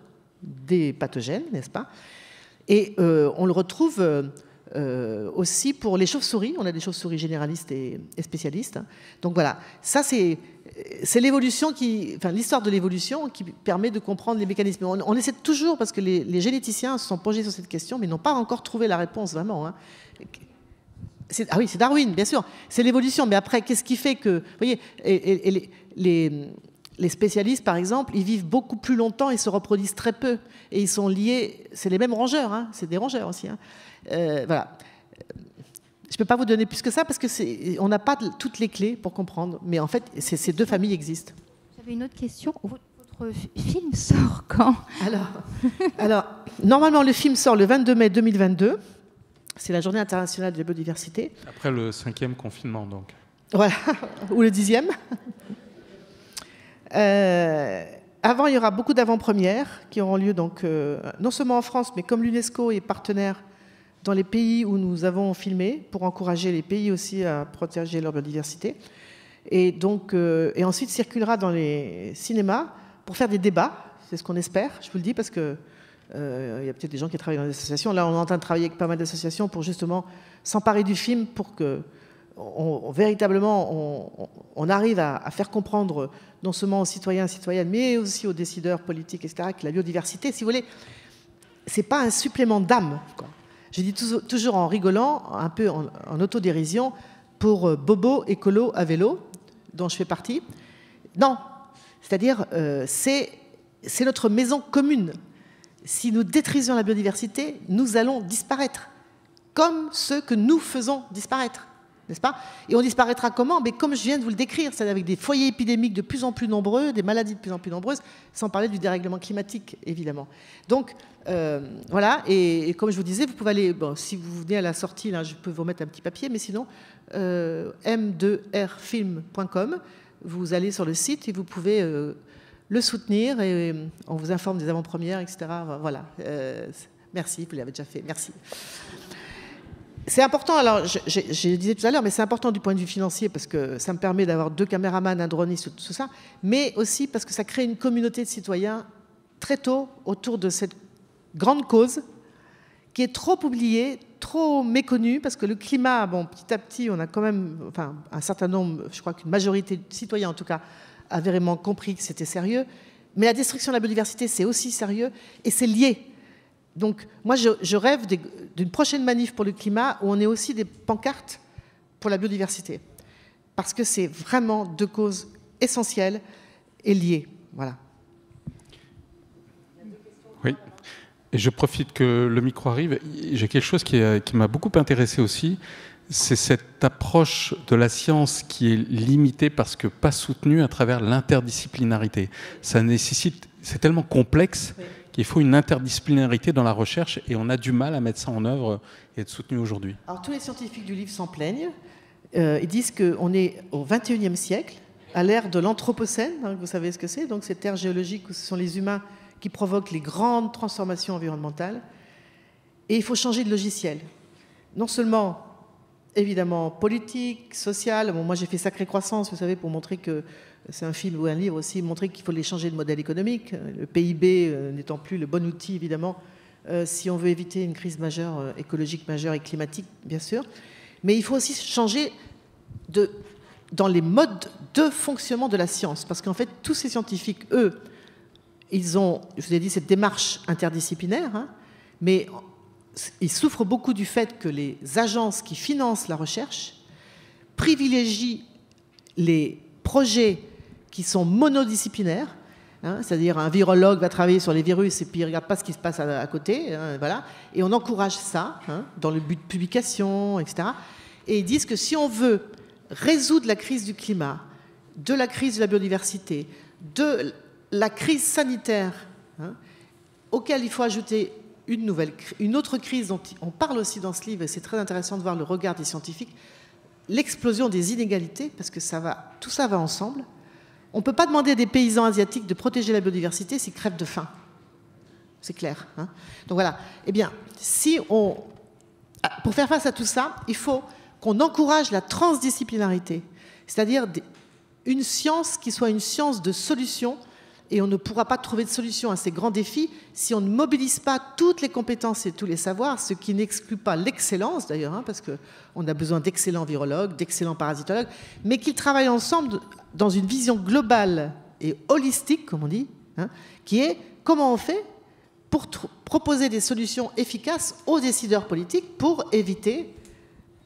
des pathogènes, n'est-ce pas ? Et on le retrouve aussi pour les chauves-souris. On a des chauves-souris généralistes et spécialistes. Donc voilà, ça c'est l'évolution l'histoire de l'évolution qui permet de comprendre les mécanismes. On essaie toujours, parce que les généticiens se sont penchés sur cette question, mais n'ont pas encore trouvé la réponse vraiment. Hein. Ah oui, c'est Darwin, bien sûr. C'est l'évolution. Mais après, qu'est-ce qui fait que... Vous voyez, les spécialistes, par exemple, ils vivent beaucoup plus longtemps et se reproduisent très peu. Et ils sont liés... C'est les mêmes rongeurs, hein, c'est des rongeurs aussi. Hein. Voilà. Je ne peux pas vous donner plus que ça parce qu'on n'a pas toutes les clés pour comprendre. Mais en fait, ces deux familles existent. J'avais une autre question. Votre film sort quand ? Alors, normalement, le film sort le 22 mai 2022. C'est la Journée internationale de la biodiversité. Après le 5e confinement, donc. Voilà, ou le 10e. Avant, il y aura beaucoup d'avant-premières qui auront lieu donc, non seulement en France, mais comme l'UNESCO est partenaire dans les pays où nous avons filmé, pour encourager les pays aussi à protéger leur biodiversité. Et, donc, et ensuite circulera dans les cinémas pour faire des débats, c'est ce qu'on espère, je vous le dis, parce que il y a peut-être des gens qui travaillent dans des associations. Là, on est en train de travailler avec pas mal d'associations pour justement s'emparer du film pour que véritablement on arrive à faire comprendre non seulement aux citoyens et citoyennes, mais aussi aux décideurs politiques, etc., que la biodiversité, si vous voulez, c'est pas un supplément d'âme, quoi. Je dis toujours en rigolant, un peu en autodérision, pour Bobo écolo à vélo, dont je fais partie. Non, c'est-à-dire c'est notre maison commune. Si nous détruisons la biodiversité, nous allons disparaître, comme ceux que nous faisons disparaître, n'est-ce pas ? Et on disparaîtra comment ? Mais comme je viens de vous le décrire, c'est-à-dire avec des foyers épidémiques de plus en plus nombreux, des maladies de plus en plus nombreuses, sans parler du dérèglement climatique, évidemment. Donc, voilà, et comme je vous disais, vous pouvez aller, bon, si vous venez à la sortie, là, je peux vous mettre un petit papier, mais sinon, m2rfilm.com, vous allez sur le site et vous pouvez... le soutenir et on vous informe des avant-premières, etc. Voilà. Merci, vous l'avez déjà fait. Merci. C'est important, alors j'ai dit tout à l'heure, mais c'est important du point de vue financier parce que ça me permet d'avoir 2 caméramans, un droniste, tout ça, mais aussi parce que ça crée une communauté de citoyens très tôt autour de cette grande cause qui est trop oubliée, trop méconnue, parce que le climat, bon, petit à petit, on a quand même, enfin, un certain nombre, je crois qu'une majorité de citoyens en tout cas, a vraiment compris que c'était sérieux, mais la destruction de la biodiversité, c'est aussi sérieux et c'est lié. Donc, moi, je rêve d'une prochaine manif pour le climat où on ait aussi des pancartes pour la biodiversité. Parce que c'est vraiment 2 causes essentielles et liées. Voilà. Oui. Et je profite que le micro arrive. J'ai quelque chose qui m'a beaucoup intéressé aussi. C'est cette approche de la science qui est limitée parce que pas soutenue à travers l'interdisciplinarité. Ça nécessite, c'est tellement complexe. Oui. Qu'il faut une interdisciplinarité dans la recherche et on a du mal à mettre ça en œuvre et être soutenu aujourd'hui. Alors tous les scientifiques du livre s'en plaignent. Ils disent qu'on est au XXIe siècle, à l'ère de l'Anthropocène, hein, vous savez ce que c'est, donc cette ère géologique où ce sont les humains qui provoquent les grandes transformations environnementales. Et il faut changer de logiciel. Non seulement, évidemment, politique, social. Bon, moi j'ai fait Sacrée Croissance, vous savez, pour montrer que c'est un film ou un livre aussi, montrer qu'il faut les changer de modèle économique, le PIB n'étant plus le bon outil, évidemment, si on veut éviter une crise majeure, écologique majeure et climatique, bien sûr. Mais il faut aussi changer dans les modes de fonctionnement de la science, parce qu'en fait, tous ces scientifiques, eux, ils ont, je vous ai dit, cette démarche interdisciplinaire, hein, mais ils souffrent beaucoup du fait que les agences qui financent la recherche privilégient les projets qui sont monodisciplinaires, hein, c'est-à-dire un virologue va travailler sur les virus et puis il ne regarde pas ce qui se passe à côté, hein, voilà, et on encourage ça, hein, dans le but de publication, etc. Et ils disent que si on veut résoudre la crise du climat, de la crise de la biodiversité, de la crise sanitaire, hein, auquel il faut ajouter une autre crise dont on parle aussi dans ce livre, et c'est très intéressant de voir le regard des scientifiques, l'explosion des inégalités, parce que tout ça va ensemble. On ne peut pas demander à des paysans asiatiques de protéger la biodiversité s'ils crèvent de faim. C'est clair. Hein. Donc voilà. Eh bien, pour faire face à tout ça, il faut qu'on encourage la transdisciplinarité, c'est-à-dire une science qui soit une science de solution, et on ne pourra pas trouver de solution à ces grands défis si on ne mobilise pas toutes les compétences et tous les savoirs, ce qui n'exclut pas l'excellence d'ailleurs, hein, parce qu'on a besoin d'excellents virologues, d'excellents parasitologues, mais qu'ils travaillent ensemble dans une vision globale et holistique, comme on dit, hein, qui est comment on fait pour proposer des solutions efficaces aux décideurs politiques pour éviter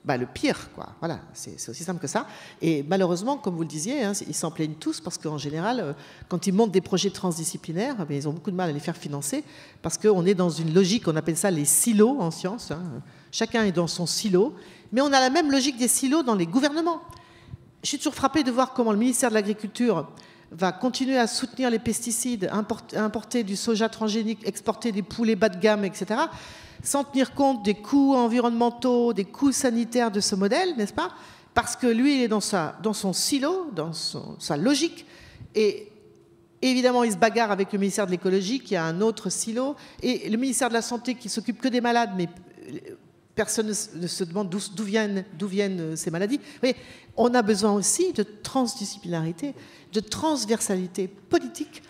le pire, quoi. Voilà, c'est aussi simple que ça. Et malheureusement, comme vous le disiez, hein, ils s'en plaignent tous parce qu'en général, quand ils montent des projets transdisciplinaires, ils ont beaucoup de mal à les faire financer parce qu'on est dans une logique, on appelle ça les silos en sciences. Hein. Chacun est dans son silo, mais on a la même logique des silos dans les gouvernements. Je suis toujours frappée de voir comment le ministère de l'Agriculture va continuer à soutenir les pesticides, importer du soja transgénique, exporter des poulets bas de gamme, etc., sans tenir compte des coûts environnementaux, des coûts sanitaires de ce modèle, n'est-ce pas? Parce que lui, il est dans son silo, dans sa logique, et évidemment, il se bagarre avec le ministère de l'écologie, qui a un autre silo, et le ministère de la Santé, qui s'occupe que des malades, mais personne ne se demande d'où viennent ces maladies. Vous voyez, on a besoin aussi de transdisciplinarité, de transversalité politique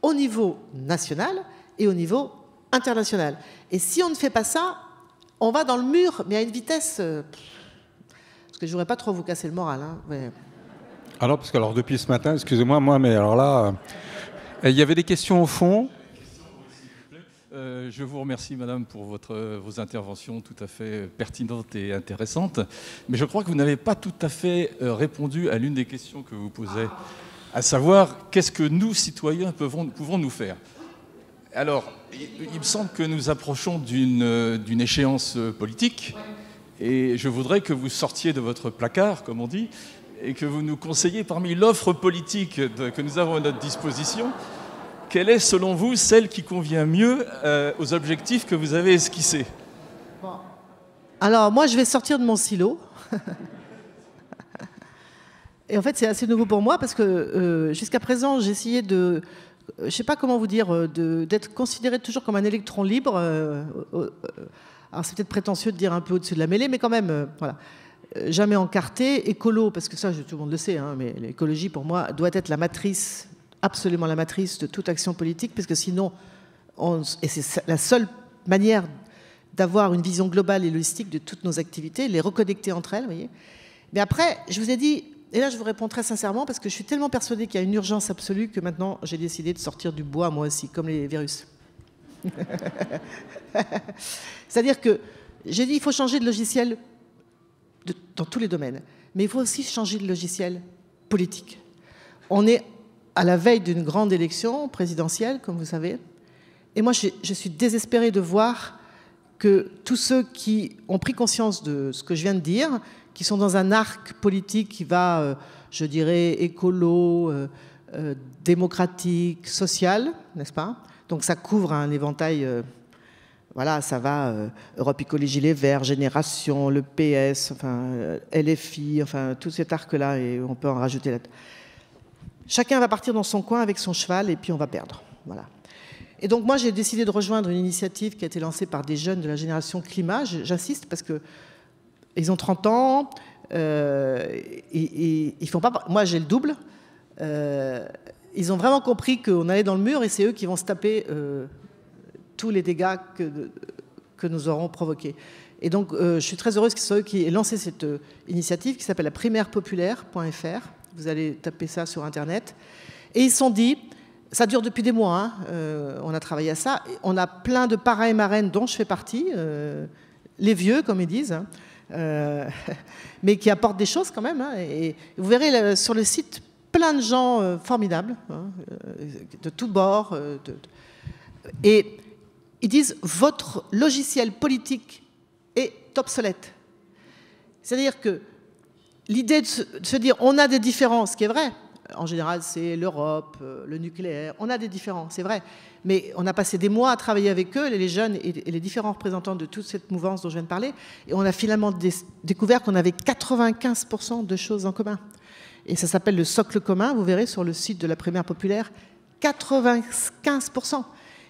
au niveau national et au niveau international. Et si on ne fait pas ça, on va dans le mur, mais à une vitesse... parce que je ne voudrais pas trop vous casser le moral. Hein, mais... Alors, parce que depuis ce matin, excusez-moi, mais alors là, il y avait des questions au fond. Je vous remercie, madame, pour vos interventions tout à fait pertinentes et intéressantes. Mais je crois que vous n'avez pas tout à fait répondu à l'une des questions que vous posez, à savoir, qu'est-ce que nous, citoyens, pouvons nous faire? Alors, il me semble que nous approchons d'une échéance politique, et je voudrais que vous sortiez de votre placard, comme on dit, et que vous nous conseilliez parmi l'offre politique que nous avons à notre disposition, quelle est, selon vous, celle qui convient mieux aux objectifs que vous avez esquissés? Bon. Alors, moi, je vais sortir de mon silo. Et en fait, c'est assez nouveau pour moi parce que jusqu'à présent, j'ai essayé de... je ne sais pas comment vous dire, d'être considéré toujours comme un électron libre alors c'est peut-être prétentieux de dire un peu au-dessus de la mêlée, mais quand même, voilà. Jamais encarté, écolo, parce que ça, tout le monde le sait, hein, mais l'écologie, pour moi, doit être la matrice, absolument la matrice de toute action politique, parce que sinon, et c'est la seule manière d'avoir une vision globale et holistique de toutes nos activités, les reconnecter entre elles, vous voyez. Mais après, je vous ai dit, et là je vous réponds très sincèrement, parce que je suis tellement persuadée qu'il y a une urgence absolue que maintenant j'ai décidé de sortir du bois moi aussi, comme les virus. C'est-à-dire que j'ai dit il faut changer de logiciel dans tous les domaines, mais il faut aussi changer de logiciel politique. On est à la veille d'une grande élection présidentielle, comme vous savez, et moi je suis désespérée de voir que tous ceux qui ont pris conscience de ce que je viens de dire, qui sont dans un arc politique qui va, je dirais, écolo, démocratique, social, n'est-ce pas? Donc ça couvre un éventail, voilà, ça va, Europe Écologie Les Verts, Génération, le PS, enfin, LFI, enfin, tout cet arc-là, et on peut en rajouter là. Chacun va partir dans son coin avec son cheval, et puis on va perdre, voilà. Et donc moi, j'ai décidé de rejoindre une initiative qui a été lancée par des jeunes de la génération climat, j'insiste, parce que ils ont 30 ans, ils font pas... Moi, j'ai le double. Ils ont vraiment compris qu'on allait dans le mur et c'est eux qui vont se taper tous les dégâts que nous aurons provoqués. Et donc, je suis très heureuse que ce soit eux qui aient lancé cette initiative qui s'appelle la primairepopulaire.fr. Vous allez taper ça sur Internet. Et ils se sont dit... Ça dure depuis des mois, hein, on a travaillé à ça. On a plein de parrains et marraines dont je fais partie, les vieux, comme ils disent, hein, mais qui apportent des choses quand même. Hein, et vous verrez sur le site plein de gens formidables, hein, de tous bords. Et ils disent votre logiciel politique est obsolète. C'est-à-dire que l'idée de se dire on a des différences, ce qui est vrai. En général, c'est l'Europe, le nucléaire. On a des différents, c'est vrai. Mais on a passé des mois à travailler avec eux, les jeunes et les différents représentants de toute cette mouvance dont je viens de parler. Et on a finalement découvert qu'on avait 95% de choses en commun. Et ça s'appelle le socle commun, vous verrez sur le site de la Primaire Populaire. 95%.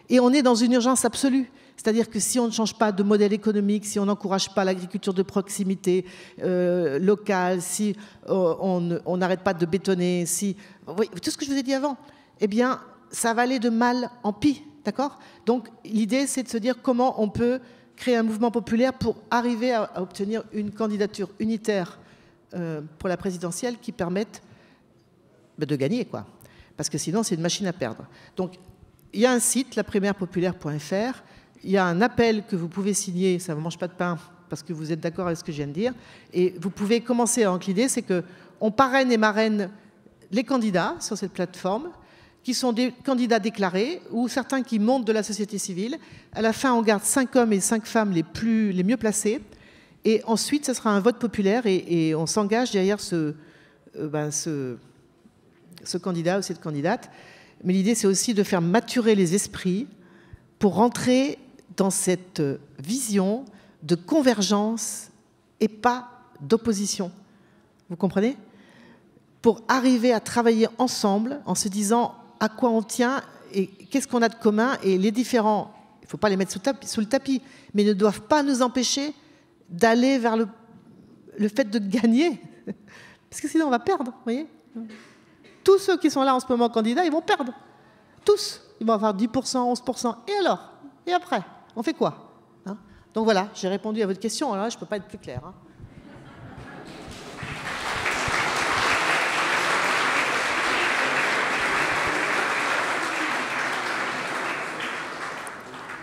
Et on est dans une urgence absolue. C'est-à-dire que si on ne change pas de modèle économique, si on n'encourage pas l'agriculture de proximité locale, si on n'arrête pas de bétonner, si oui, tout ce que je vous ai dit avant, eh bien, ça va aller de mal en pis, d'accord? Donc, l'idée, c'est de se dire comment on peut créer un mouvement populaire pour arriver à obtenir une candidature unitaire pour la présidentielle qui permette de gagner, quoi. Parce que sinon, c'est une machine à perdre. Donc, il y a un site, laprimairepopulaire.fr. Il y a un appel que vous pouvez signer, ça ne vous mange pas de pain, parce que vous êtes d'accord avec ce que je viens de dire. Et vous pouvez commencer. Donc l'idée, c'est qu'on parraine et marraine les candidats sur cette plateforme, qui sont des candidats déclarés, ou certains qui montent de la société civile. À la fin, on garde 5 hommes et 5 femmes les mieux placés. Et ensuite, ce sera un vote populaire, et on s'engage derrière ce candidat ou cette candidate. Mais l'idée, c'est aussi de faire maturer les esprits pour rentrer dans cette vision de convergence et pas d'opposition. Vous comprenez? Pour arriver à travailler ensemble en se disant à quoi on tient et qu'est-ce qu'on a de commun, et les différents, il ne faut pas les mettre sous le tapis, mais ne doivent pas nous empêcher d'aller vers le fait de gagner. Parce que sinon on va perdre, vous voyez? Tous ceux qui sont là en ce moment candidats, ils vont perdre. Tous. Ils vont avoir 10%, 11%. Et alors? Et après? On fait quoi, hein? Donc voilà, j'ai répondu à votre question. Alors là, je ne peux pas être plus clair, hein.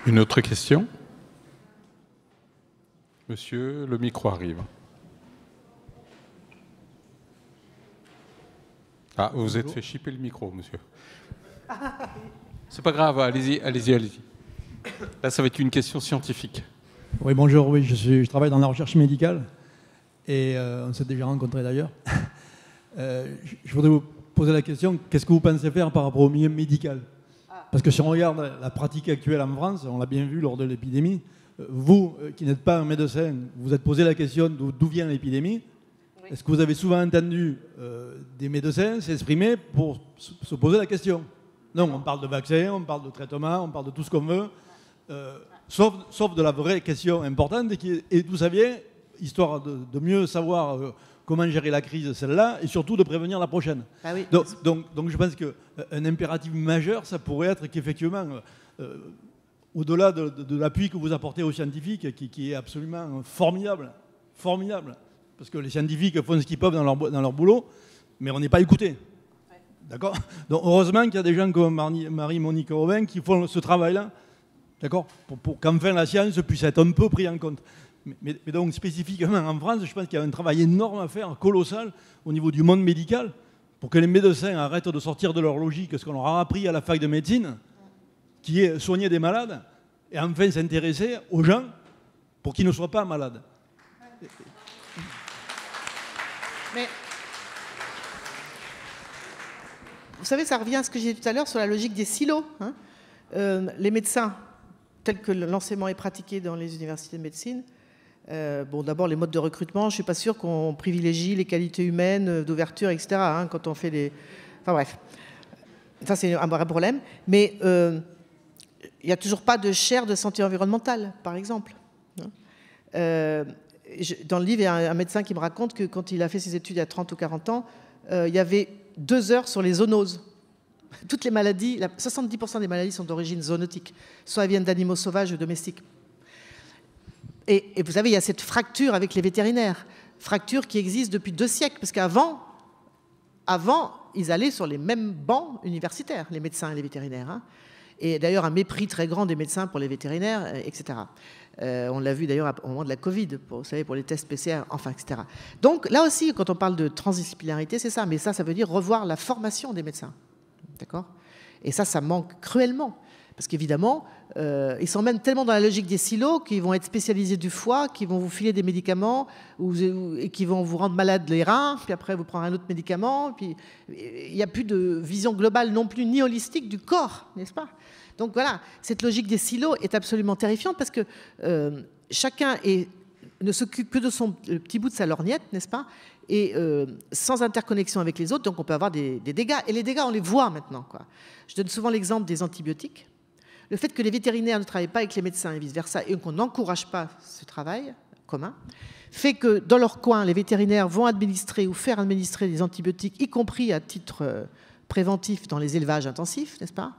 Une autre question? Monsieur, le micro arrive. Ah, vous êtes fait chipper le micro, monsieur. C'est pas grave, allez-y, allez-y, allez-y. Là, ça va être une question scientifique. Oui, bonjour, oui, je travaille dans la recherche médicale et on s'est déjà rencontrés d'ailleurs. Je voudrais vous poser la question, qu'est-ce que vous pensez faire par rapport au milieu médical? Parce que si on regarde la pratique actuelle en France, on l'a bien vu lors de l'épidémie, vous qui n'êtes pas un médecin, vous êtes posé la question d'où vient l'épidémie. Oui. Est-ce que vous avez souvent entendu des médecins s'exprimer pour se poser la question? Non, on parle de vaccins, on parle de traitement, on parle de tout ce qu'on veut. sauf de la vraie question importante, et d'où ça vient, histoire de mieux savoir comment gérer la crise, celle-là, et surtout de prévenir la prochaine. Ah oui. Donc je pense qu'un impératif majeur, ça pourrait être qu'effectivement, au-delà de l'appui que vous apportez aux scientifiques, qui est absolument formidable, parce que les scientifiques font ce qu'ils peuvent dans leur boulot, mais on n'est pas écoutés. D'accord ? Donc heureusement qu'il y a des gens comme Marie-Monique Robin qui font ce travail-là, d'accord, pour qu'enfin la science puisse être un peu prise en compte. Mais donc spécifiquement en France, je pense qu'il y a un travail énorme à faire, colossal, au niveau du monde médical, pour que les médecins arrêtent de sortir de leur logique, ce qu'on leur a appris à la fac de médecine, qui est soigner des malades, et enfin s'intéresser aux gens pour qu'ils ne soient pas malades. Mais vous savez, ça revient à ce que j'ai dit tout à l'heure sur la logique des silos. Hein. Les médecins, tels que l'enseignement est pratiqué dans les universités de médecine, bon, d'abord, les modes de recrutement, je ne suis pas sûre qu'on privilégie les qualités humaines, d'ouverture, etc., hein, quand on fait les... Enfin bref, ça c'est un vrai problème. Mais il n'y a toujours pas de chaire de santé environnementale, par exemple. Hein. Dans le livre, il y a un médecin qui me raconte que quand il a fait ses études il y a 30 ou 40 ans, il y avait 2 heures sur les zoonoses. Toutes les maladies, 70% des maladies sont d'origine zoonotique, soit elles viennent d'animaux sauvages ou domestiques. Et vous savez, il y a cette fracture avec les vétérinaires, fracture qui existe depuis 2 siècles, parce qu'avant, ils allaient sur les mêmes bancs universitaires, les médecins et les vétérinaires. Hein. Et d'ailleurs, un mépris très grand des médecins pour les vétérinaires, etc. On l'a vu d'ailleurs au moment de la Covid, vous savez, pour les tests PCR, enfin, etc. Donc là aussi, quand on parle de transdisciplinarité, c'est ça. Mais ça veut dire revoir la formation des médecins. D'accord ? Et ça manque cruellement. Parce qu'évidemment, ils sont même tellement dans la logique des silos qu'ils vont être spécialisés du foie, qu'ils vont vous filer des médicaments et qui vont vous rendre malade les reins, puis après vous prendre un autre médicament. Puis il n'y a plus de vision globale non plus, ni holistique du corps, n'est-ce pas ? Donc voilà, cette logique des silos est absolument terrifiante parce que chacun ne s'occupe que de son petit bout de sa lorgnette, n'est-ce pas ? Et sans interconnexion avec les autres, donc on peut avoir des dégâts. Et les dégâts, on les voit maintenant, quoi. Je donne souvent l'exemple des antibiotiques. Le fait que les vétérinaires ne travaillent pas avec les médecins et vice-versa, et qu'on n'encourage pas ce travail commun, fait que dans leur coin, les vétérinaires vont administrer ou faire administrer des antibiotiques, y compris à titre préventif dans les élevages intensifs, n'est-ce pas ?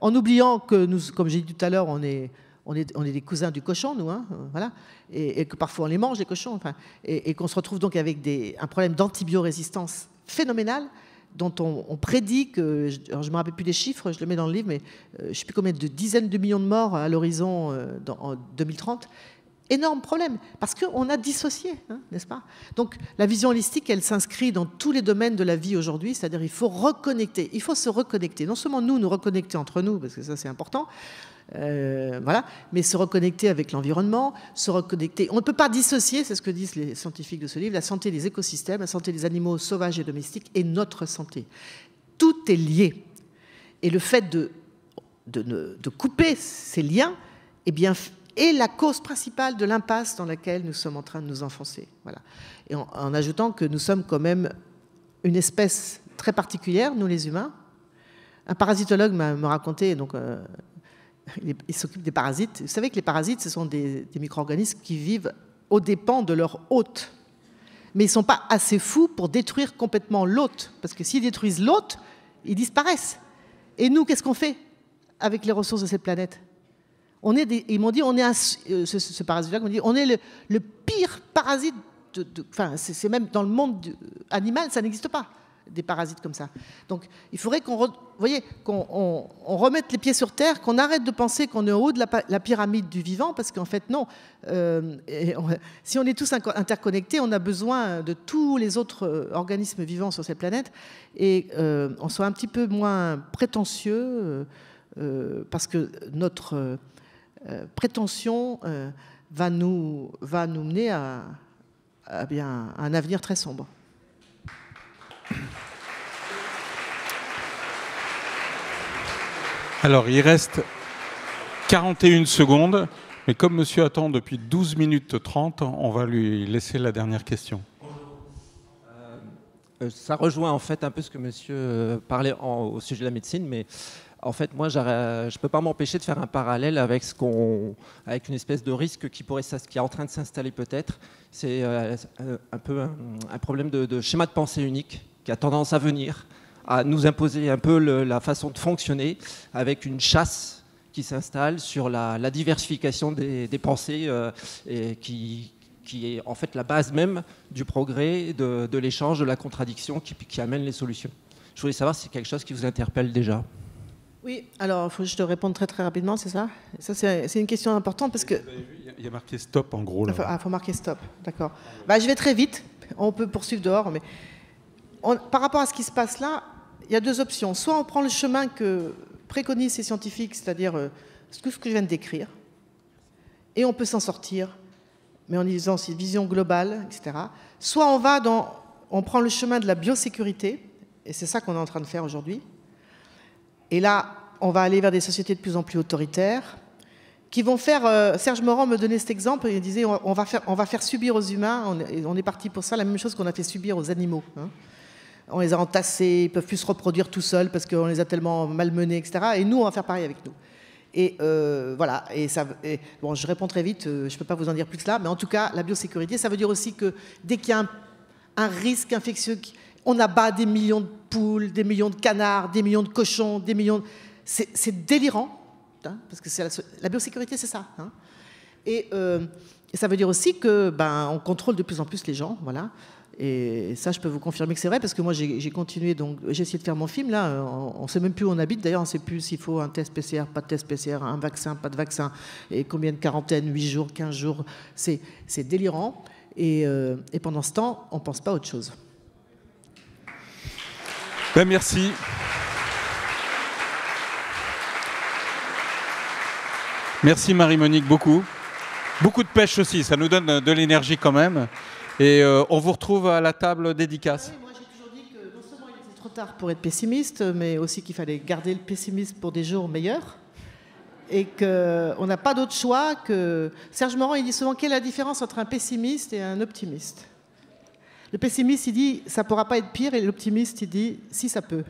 En oubliant que nous, comme j'ai dit tout à l'heure, on est des cousins du cochon, nous, hein, voilà, et que parfois on les mange, les cochons, enfin, et qu'on se retrouve donc avec un problème d'antibiorésistance phénoménal, dont on prédit que, alors je ne me rappelle plus des chiffres, je le mets dans le livre, mais je ne sais plus combien de dizaines de millions de morts à l'horizon en 2030. Énorme problème, parce qu'on a dissocié, hein, n'est-ce pas ? Donc la vision holistique, elle s'inscrit dans tous les domaines de la vie aujourd'hui, c'est-à-dire il faut reconnecter, il faut se reconnecter, non seulement nous reconnecter entre nous, parce que ça c'est important, voilà, mais se reconnecter avec l'environnement, se reconnecter. On ne peut pas dissocier, c'est ce que disent les scientifiques de ce livre, la santé des écosystèmes, la santé des animaux sauvages et domestiques et notre santé. Tout est lié. Et le fait de couper ces liens, eh bien, est la cause principale de l'impasse dans laquelle nous sommes en train de nous enfoncer. Voilà. Et en ajoutant que nous sommes quand même une espèce très particulière, nous les humains. Un parasitologue me racontait, donc, il s'occupe des parasites. Vous savez que les parasites, ce sont des micro-organismes qui vivent aux dépens de leur hôte. Mais ils ne sont pas assez fous pour détruire complètement l'hôte. Parce que s'ils détruisent l'hôte, ils disparaissent. Et nous, qu'est-ce qu'on fait avec les ressources de cette planète ? Ils m'ont dit, ce parasitologue m'a dit, on est le pire parasite. Enfin, c'est même dans le monde animal, ça n'existe pas, des parasites comme ça. Donc, il faudrait qu'on remette les pieds sur terre, qu'on arrête de penser qu'on est au haut de la pyramide du vivant, parce qu'en fait, non. Si on est tous interconnectés, on a besoin de tous les autres organismes vivants sur cette planète, et on soit un petit peu moins prétentieux, parce que notre prétention va nous mener à un avenir très sombre. Alors, il reste 41 secondes, mais comme monsieur attend depuis 12 minutes 30, on va lui laisser la dernière question. Ça rejoint en fait un peu ce que monsieur parlait au sujet de la médecine, mais En fait, moi, je ne peux pas m'empêcher de faire un parallèle avec avec une espèce de risque qui est en train de s'installer peut-être. C'est un peu un problème de schéma de pensée unique qui a tendance à venir, à nous imposer un peu la façon de fonctionner, avec une chasse qui s'installe sur la diversification des pensées et qui est en fait la base même du progrès, de l'échange, de la contradiction qui amène les solutions. Je voulais savoir si c'est quelque chose qui vous interpelle déjà. Oui, alors il faut que je te réponde très très rapidement, c'est ça? Ça c'est une question importante parce que... Il y a marqué stop en gros là. Il faut marquer stop, d'accord. Bah, je vais très vite, on peut poursuivre dehors, mais par rapport à ce qui se passe là, il y a deux options. Soit on prend le chemin que préconisent ces scientifiques, c'est-à-dire tout ce que je viens de décrire, et on peut s'en sortir, mais en disant c'est une vision globale, etc. Soit on prend le chemin de la biosécurité, et c'est ça qu'on est en train de faire aujourd'hui. Et là, on va aller vers des sociétés de plus en plus autoritaires, qui vont faire... Serge Morand me donnait cet exemple, il disait on va faire subir aux humains, on est parti pour ça, la même chose qu'on a fait subir aux animaux. Hein. On les a entassés, ils ne peuvent plus se reproduire tout seuls parce qu'on les a tellement malmenés, etc. Et nous, on va faire pareil avec nous. Et voilà, bon, je réponds très vite, je ne peux pas vous en dire plus que là, mais en tout cas, la biosécurité, ça veut dire aussi que dès qu'il y a un risque infectieux, on abat des millions de poules, des millions de canards, des millions de cochons, des millions... C'est délirant, hein, parce que la biosécurité, c'est ça. Hein. Et ça veut dire aussi que on contrôle de plus en plus les gens, voilà. Et ça, je peux vous confirmer que c'est vrai, parce que moi, j'ai continué, donc j'ai essayé de faire mon film, là, on ne sait même plus où on habite, d'ailleurs, on ne sait plus s'il faut un test PCR, pas de test PCR, un vaccin, pas de vaccin, et combien de quarantaine, 8 jours, 15 jours, c'est délirant, et pendant ce temps, on ne pense pas à autre chose. Merci. Merci Marie-Monique, beaucoup. Beaucoup de pêche aussi, ça nous donne de l'énergie quand même. Et on vous retrouve à la table dédicace. Oui, moi j'ai toujours dit que non seulement il était trop tard pour être pessimiste, mais aussi qu'il fallait garder le pessimisme pour des jours meilleurs. Et qu'on n'a pas d'autre choix que... Serge Morand, il dit souvent quelle est la différence entre un pessimiste et un optimiste. Le pessimiste, il dit ça ne pourra pas être pire, et l'optimiste, il dit si ça peut.